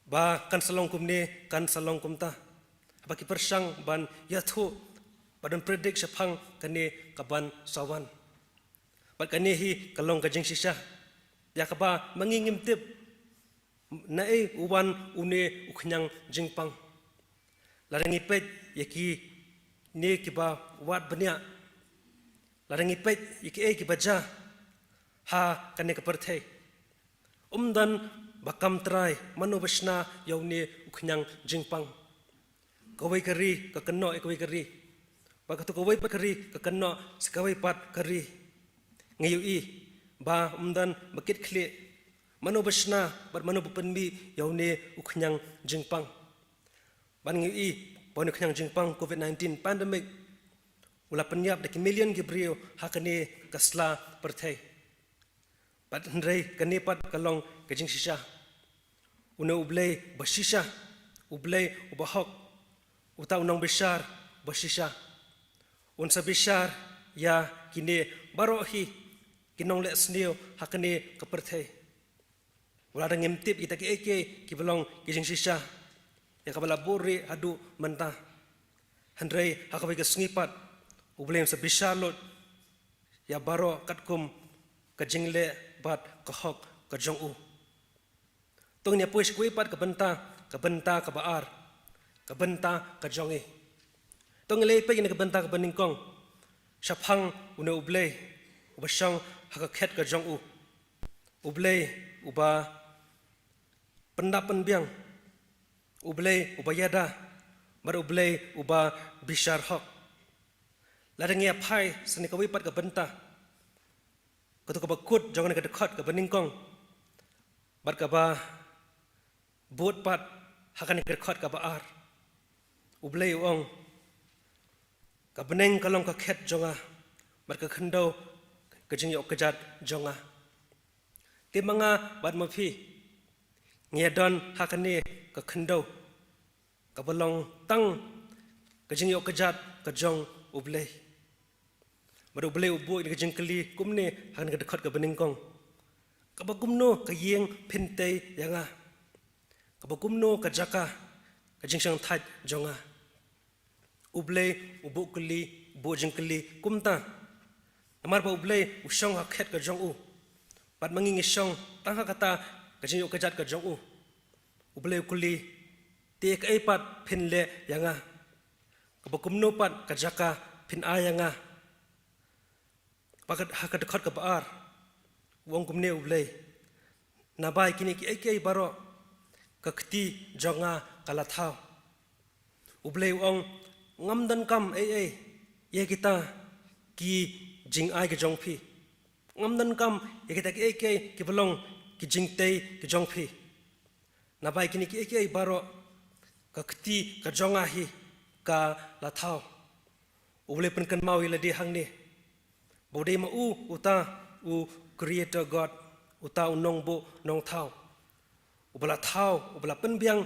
ba kan salong kumne kan salong kumta baki persang ban yathu badan predik shapang kane kaban sawan bat kane hi kalong kajing sisa ya kaba mangingim tip nae uwan une uknyang jingpang larangi pet yaki ne kiba wat banya larangi pet yaki kibaja ha kane kaperthai umdan bakam trai manubashna yaune uknyang jingpang kawai kari kakeno kawai kari bakatu kawai pakari kakeno sekawai pat kari ngayu i ba umdan bakit khle mano basna bar mano bupenbi yaune uknyang jingpang ban ngayu i pon uknyang jingpang COVID-19 pandemic ula penyap de million gibrio hakane kasla perthai pat ndrei kane pat kalong kajing sisa una ublay basisha ublay ubahok utaw nong besar basisha unsa besar ya kine barohi kinong le sneo hakane kaperthai wala dang imtip kita ki eke ki belong kijing sisa ya kabala bore adu menta Handrei hakawi ka sengipat ublem sa bishalot ya baro katkum ka jingle bat ka hok ka jong u. Tong nya push kuipat ka benta ka baar ka benta ka jongi. Tong le pe ni ka benta ka beningkong shaphang une ublei ubashang haka khet ka jong u. Ublei uba pendapan biang ublei uba yada mar ublei uba bishar hok ladangia phai sani ka wipat ka benta ka to ka bakut jong ni ka dekat ka beningkong bar ka ba bot pat hakan ka dekat ka baar ublei ong ka beneng kalong ka khet jonga bar ka khando ka jing yok ka jat jonga timanga bat mapi ngedon hakane ka khando ka balong tang ka jing yok ka jat ka jong ublei baru ublei ubu ka jing kali kumne hakan ka dekat ka beningkong ka bagumno ka yeng phintei yanga ka bagumno ka jaka ka jing sang that jonga ublei ubu kali bu jing kali kumta amar ba ublei usang hakhet ka jong u pat mangingi song tang kata ka jing yok ka jat ka jong u ublei kuli te ka pat phin le yanga ka bagumno pat ka jaka phin ayanga pakat hakat dekat ka baar wong kumne ublei nabai kini ki ai baro ka khti jonga kala thau ublei ong ngamdan kam ai ye kita ki jing ai ke jong phi ngamdan kam ye kita ki ai ki belong ki jing tei ki jong phi nabai kini ki ai baro ka khti ka jonga hi ka la thau ublei pen kan mau ila di hang ni bodai ma u uta u creator god uta unong bo nong thau ubala thau ubala pen biang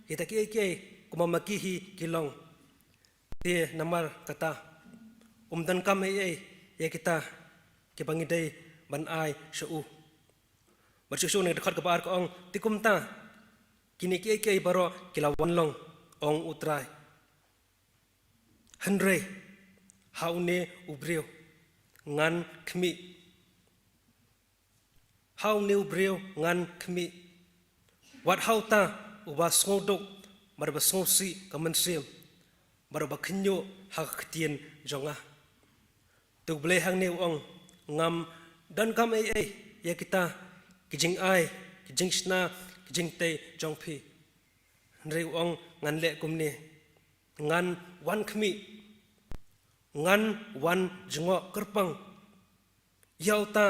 kita ki ai kuma maki hi kilong te namar kata umdan kam ai ya kita ke bangidai ban ai shu bersusu ne dekat ke baar ko ong tikum ta kini ki baro kilawan long ong utrai handre haune ubreu ngan khmi haune ubreu ngan khmi wat hauta uba sngodok mar ba snosi kamansim mar ba khnyo hak tien jonga tu ble hang ne ong ngam dan kam ai ya kita kijing ai kijing sna kijing te jong phi re ong ngan le kumni ngan wan khmi ngan wan jingo kerpang yauta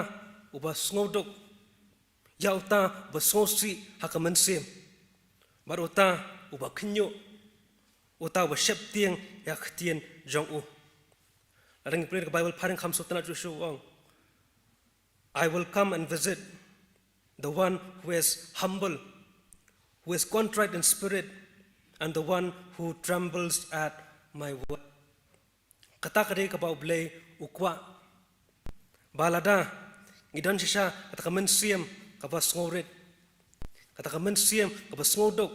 uba sngodok yauta ba snosi hakamansim maruta uba khnyo uta ba shep tieng ya khtien jong u ring play the bible paring kham sutana chu shu ong I will come and visit the one who is humble who is contrite in spirit and the one who trembles at my word kata kare ka ba ublei ukwa balada ngidan sisa kata kamen siam ka ba sngoret kata kamen siam ka ba sngodok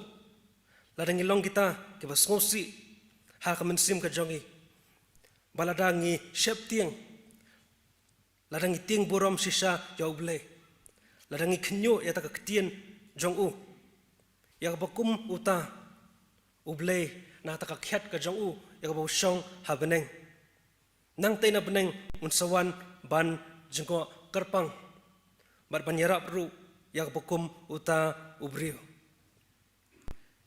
ladang ilong kita ke ba sngosi ha kamen siam ka jongi balada ngi shep tieng ladang tieng borom sisa ya ublei ladang khnyo ya ta ka ktien jong u ya ba kum uta ublei na ta ka khyat ka jong u ya ba shong ha beneng nang te na beneng un sawan ban jengko kerpang bar banyarap ru ya ba kum uta ubriu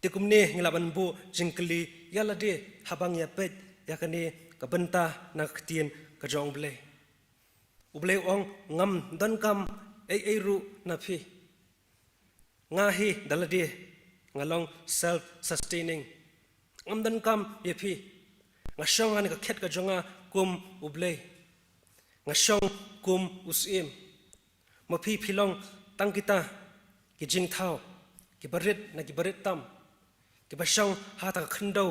tikum ne ngilaban bu jingkli ya lade habang ya pet ya kani ka benta na ktien ka jong ublei ong ngam dan kam ai ru na phi ngahi dalade ngalong self sustaining ngam dan kam ye phi ngashong an ka khet ka jonga kum ublei ngashong kum usim ma phi philong tang kita ki jing thau ki barit na ki barit tam ki bashong ha ta khndo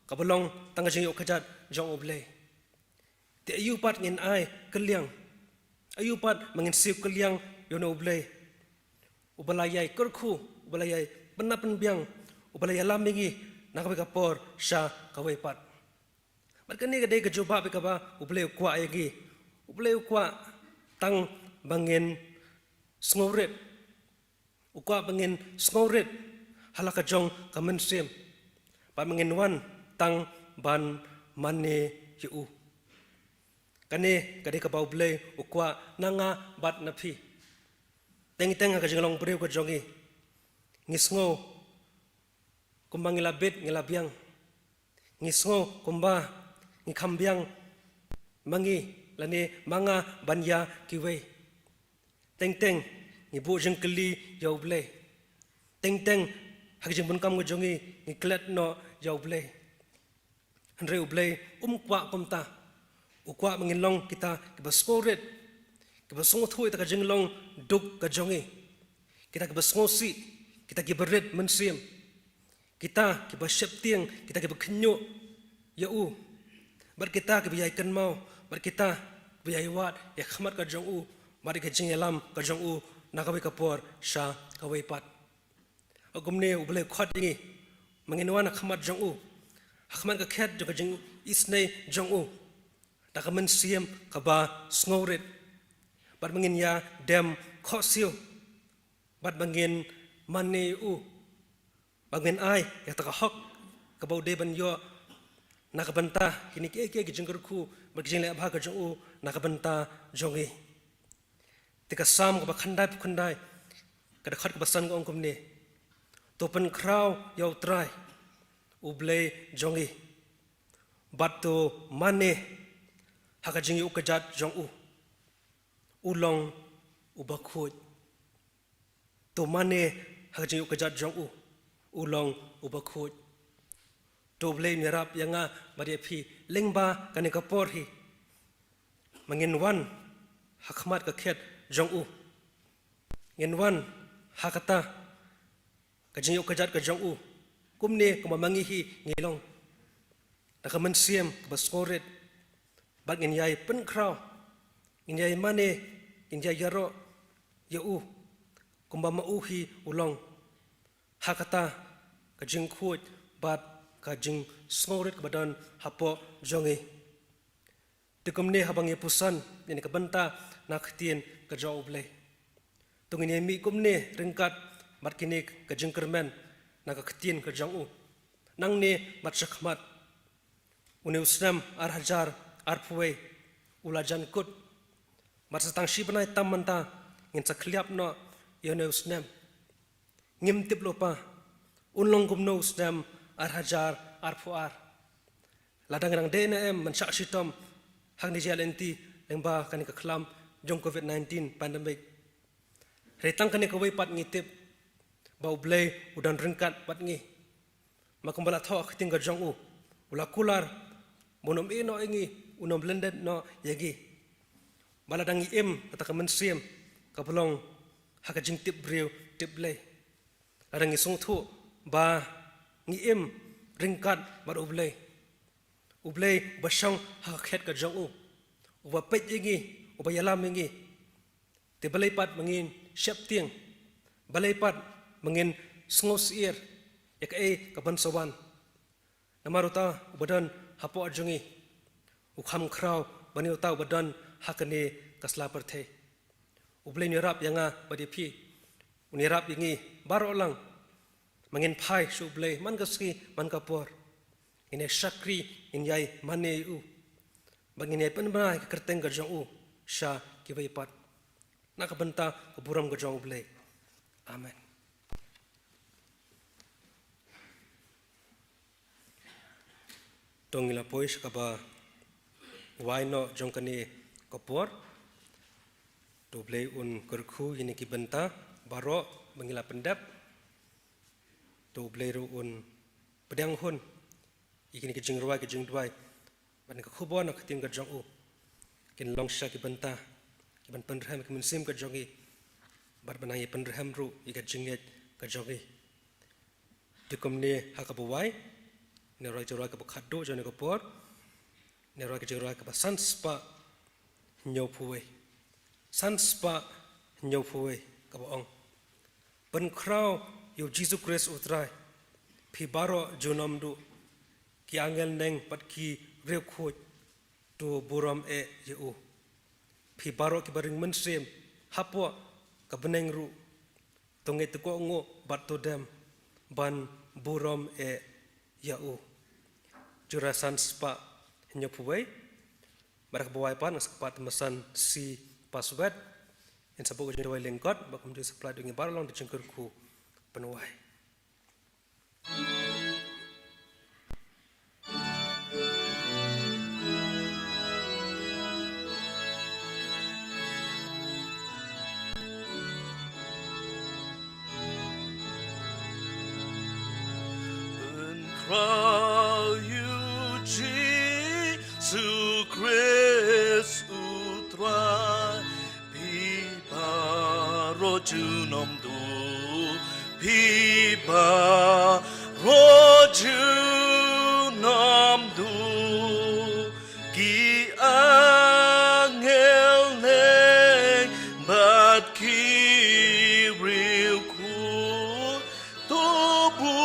ka bolong tang jing yo khajat jong ublei te ayu pat ngin ai kaliang ayu pat mangin siu kaliang yono ublei ubalayai kurkhu ubalayai penapen biang ubalaya lamingi nakwe kapor sha kawai pat Berkani kadai kecoba bekaba ublei ukwa egi. Ublei ukwa tang bangin sngoret. Ukwa bangin sngoret halaka jong kamen sim. Ba bangin wan tang ban mane yu. Kani kadai kaba ublei ukwa nanga bat napi. Teng ka jenglong breu ka jongi. Ngisngo kumba ngilabit ngilabiang. Ngisngo kumba ngikambiang mangi lani manga banya kiwe. Teng ngibu jengkeli ya ublei. Teng hak jeng bunkam ka jongi ngiklet no ya ublei. Andre ublei kwa kumta. Ukwa mengilong kita kibaskoret. Kibasongo ita ka jenglong duk ka jongi. Kita kibasngosi, kita kibaret mensim. Kita kibasyeptiang, kita kibakenyo yau. Bar kita kibiyaikan mau, bar kita kibiyaiwat ya khamat ka jong u, mari ka jengelam ka jong u nakawi kapor sha kawai pat. Agumne ublei khwat ingi menginwan khamat jong u. Khamat ka khet ka jeng isnei jong u. Taka mensiam kaba sngoret. Bat mengin ya dem khosio. Bat mengin mane u. Bangin ai ya taka hok kabau deban yo nakabanta kini ke jengkerku berjeng le abha ka jong u nakabanta jongi. Tika sam kaba khandai kada khat kaba san ko ongkum ni. Topen kraw yau trai ublei jongi. Bat to mane haka jingi ukajat jong u. Ulong ubakut. To mane haka jingi ukajat jong u. Ulong ubakut. To blei nirap yanga mariapi lengba kani kaporhi. Manginwan hakmat kaket jong u. Nginwan hakata kajingi ukajat ka jong u. Kumne kumamangihi ngilong. Nakamansiam kabaskoret. Bat nginyai penkraw, nginyai mane, nginyai yaro, yau, kumba mauhi ulong. Hakata kajing kuat, bat kajing sngoret kebadan hapo jongi. Tikumne habang pusan, ini kebenta nak tien kajau ublei. Tungin mi kumne ringkat, bat kini kajing kermen nak ketien kajang u. Nang ne mat syakmat. Uni usnam arhajar. Arpuwe ulajan kut masa tangsi benai tamanta ngin sakliap no yone usnem ngim tip lopa unlong gumno usnem arhajar arpuar ladang rang dna mensak sitom hang di jalenti lengba kani kaklam jong covid-19 pandemic retang kani kawai pat ngitip bau blei udan ringkat pat ngi makumbala tho akhting ka jong u ulakular monom ino ingi unom blended no yagi baladang im kata kemensiam kapulong haka jing tip breu tip blei ladang isung thu ba ngi im ringkat bar ublei basang haka khet ka jong u uba pet yagi uba yalam yagi te balai pat mengin syap tiang balai pat mengin sngos ir yak kaban sawan namaruta ubadan hapo ajongi ukham kraw bani utau badan hakane kasla perthe ublei nirap yanga badipi unirap yangi baro lang mangin phai su ublei man kaski man kapor ine shakri inyai mane u bangin ai penbrai kerteng ka jong u sha kibai pat nakabenta kuburam ka jong ublei amen. Tongila pois kaba waino jongkani kopor doblei un kerku ini ki benta baro mengila pendap doblei ru un pedang hun ikini ki jing duai ban ka khubon ka tim ka jong u kin longsha ki benta ki ban penrham ki mensim ka jongi bar banai penrham ru ika jinget ka jongi dikomne hakabuwai ne roi joroi ka khaddo jone kopor ne roi ka joroi ka sanspa nyopuwe sanspa nyopuwe ka ong pen kraw yo Jesus Christ utrai phi baro junom du ki angel neng pat ki เรียวคุยตัวบุรมยูพี่บารอกิบาริงมันเสียมฮับวะกับเนงรูตรงไอตะโกงอบัดตัวเดมบันบุรมยูjurasan spa hinyo puway marak bawai pan sepat mesan si password in sabuk jawai lengkot bakum di supply dengan barang di cengkerku penuai Su Christ utra pipa roju nom du pipa roju nom du ki angel neng bat ki riu ku to bu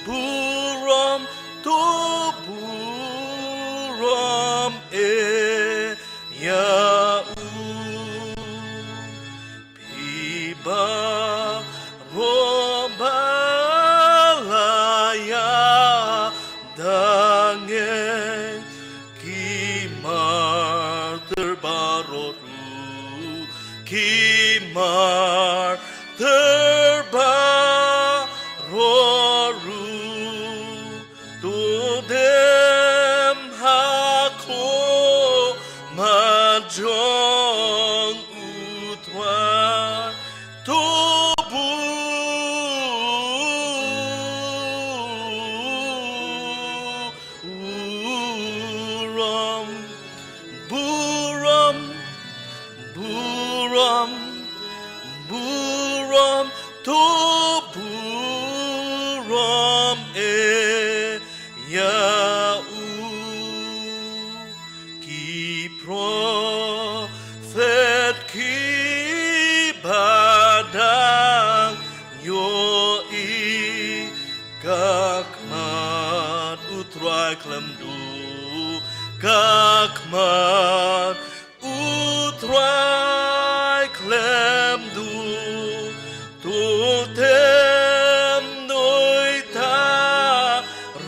Buram to buram ya piba robalaya dange kimar terbaroru kimar terbaroru Tudem hako majong utwa tubu buram buram buram tubu ram ya ki prophet ki badang yo i kakmat utrai klemdu kakmat utrai klemdu tutem noita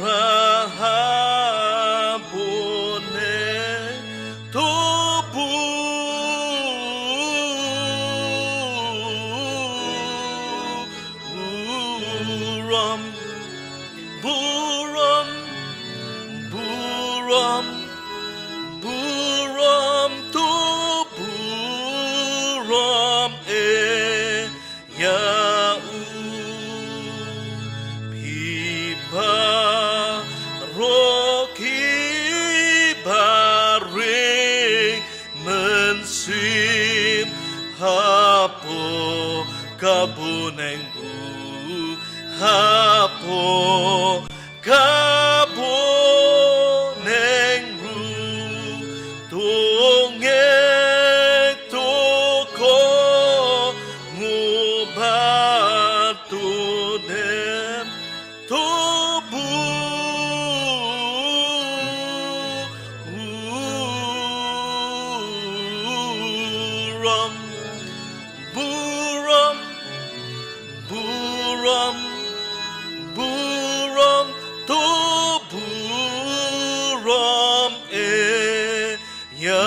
rahabone tubu buram buram buram buram tubu ram ya pipa roki baring mensim hapo kabunengku hapo kabunengku tungek toko ngubatu dem tubu buram buram buram buram to buram ya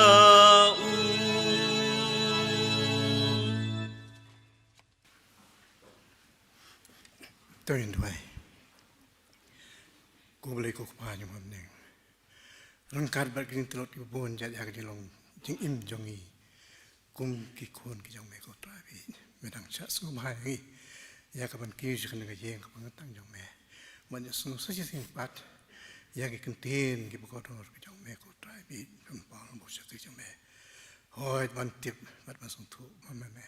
Tôi vậy, cô lấy cô phá như hôm nay, răng cát bát kinh telot cái buồn jadi agak dilong, jeng im jongi, kum kikun kijang me kau terapi, medang cak sumai ni, ya kapan kiu sekarang kerja kapan ngetang jang me, banyak sunu saja simpat, ya kikentin kibukau dor kijang me kau terapi, jempal bosya kijang me, hoi bantip bat masuk tu mama me.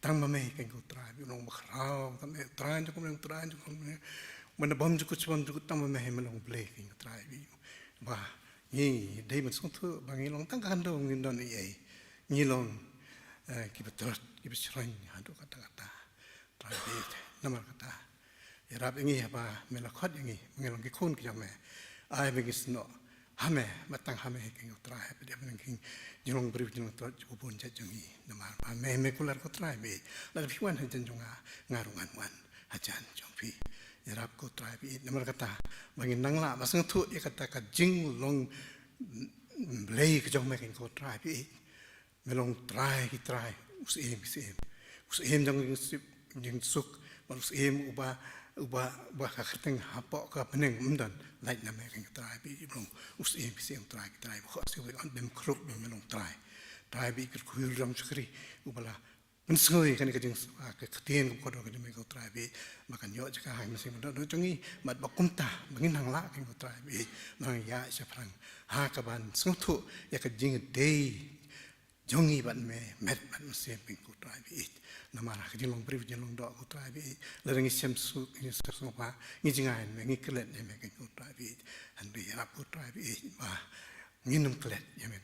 Tang mame kan ko try nong makrao tam try jo kom try jo kom mana bom jo kuch bom jo tang mame he manong play kan try bi ba ni dei man sung thu bangi long tang kan do ngin don ye ni long ki betrot ki besroin hadu kata-kata trabi namar kata ya rab ingi apa melakot ingi mengelong ki kun ki jame ai begis no hame matang hame ki utra ha pe dem king jong beri jong to ubun ja jongi namar pa me kular ko trai be la piwan han jonga ngarungan wan ajan jongpi ya rab ko trai bi namar kata bangi nangla basang thu ya kata ka jing long lei ki jong me ki ko trai bi melong trai ki trai us em jong sip jing suk balus em uba ka khateng hapo ka peneng umdan lai na me ki trai bi long us em trai ki trai ko se on dem kruk melong trai bi ki ku ram chkri ubala pensoi kan ka jing ka khatien ko do ka me ko trai bi makan yo jaka hai mesi do jongi mat bakumta bangin hang la ki ko trai bi mang ya sa prang ha ka ban sungthu ya ka jing dei jongi ban me met ban mesti ping ko trai bi namara ka jing long brief jing long do ko trai bi la ring sem su ni sa so pa ni jingai me ni klet me ka ko trai bi han bi ya ko trai bi ba ni num klet ya me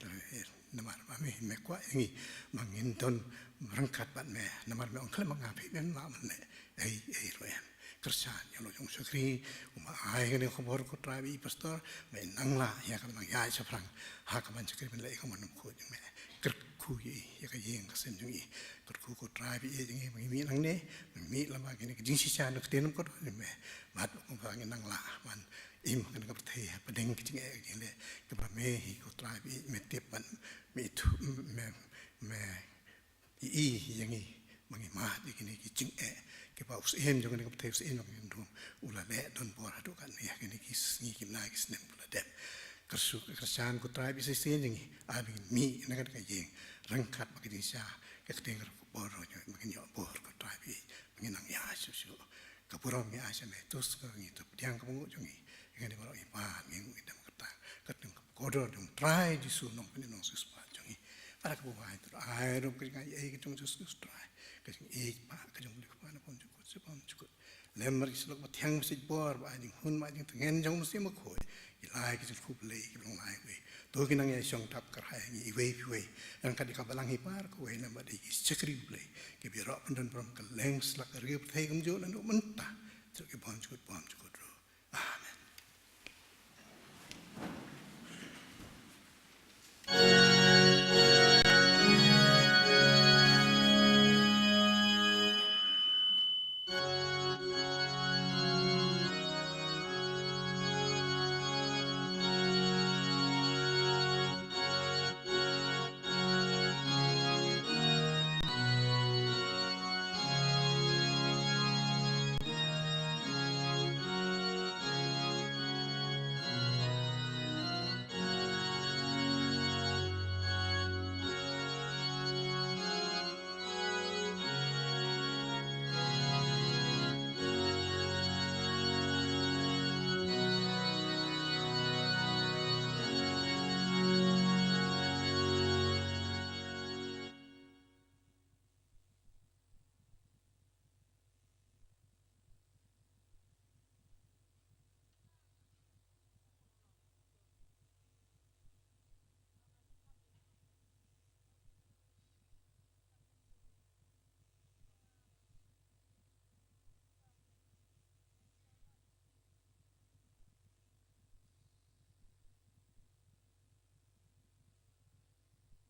namara ba me kwa ni mangin don rangkat ban me namar me ong klet mangapi ben ma man ne ei roem kersan yo lo jong sakri ai ne khobor ko trai bi pastor me nangla ya ka mang ya sa prang ha ka ban sakri ben le ko man ko me ker ku yi ya ka yeng ka sen jong yi ker ku ko trai bi ye jing mi nang ne mi la ma ki jing si cha no ten ko me mat ko ba ngi nangla man im kan ka thei pa ding ki jing e le ka ba me hi ko trai bi me tep ban me tu me i yangi mangi ma di kini ki jing e ke pa us em jong ne ka thei us em jong dum ula le don bor hadu kan ya kini ki ni ki na ki snem pula dem kersu kersan ko trai bi se jengi abi mi na ka yeng rangkat ba ki sha ka teng ko bor ro mangi yo bor ko trai bi mangi nang ya su ka pura mi a sha me tus ka ngi to diang ka mu jongi ngani ba i pa ngi ngi dam ka ta ka teng ko do dum trai di su nong ni nong su spa jongi para ka buai to ai ro ka ngai e ki tong su trai ka e pa ka jong li pa na pon ju ko se pon ju ko lemmer ki slok ba thiang si bor ba ding hun ma ding tengen jong mu se ma khoi i lai ki su le ki long lai we to ki nang ye song tap kar hai ni we ang ka di ka balang hi par ko we na ba di chakri le ki bi ro pandon prom ka leng slak ri thai kum jo na no menta to ki pon ju ro amen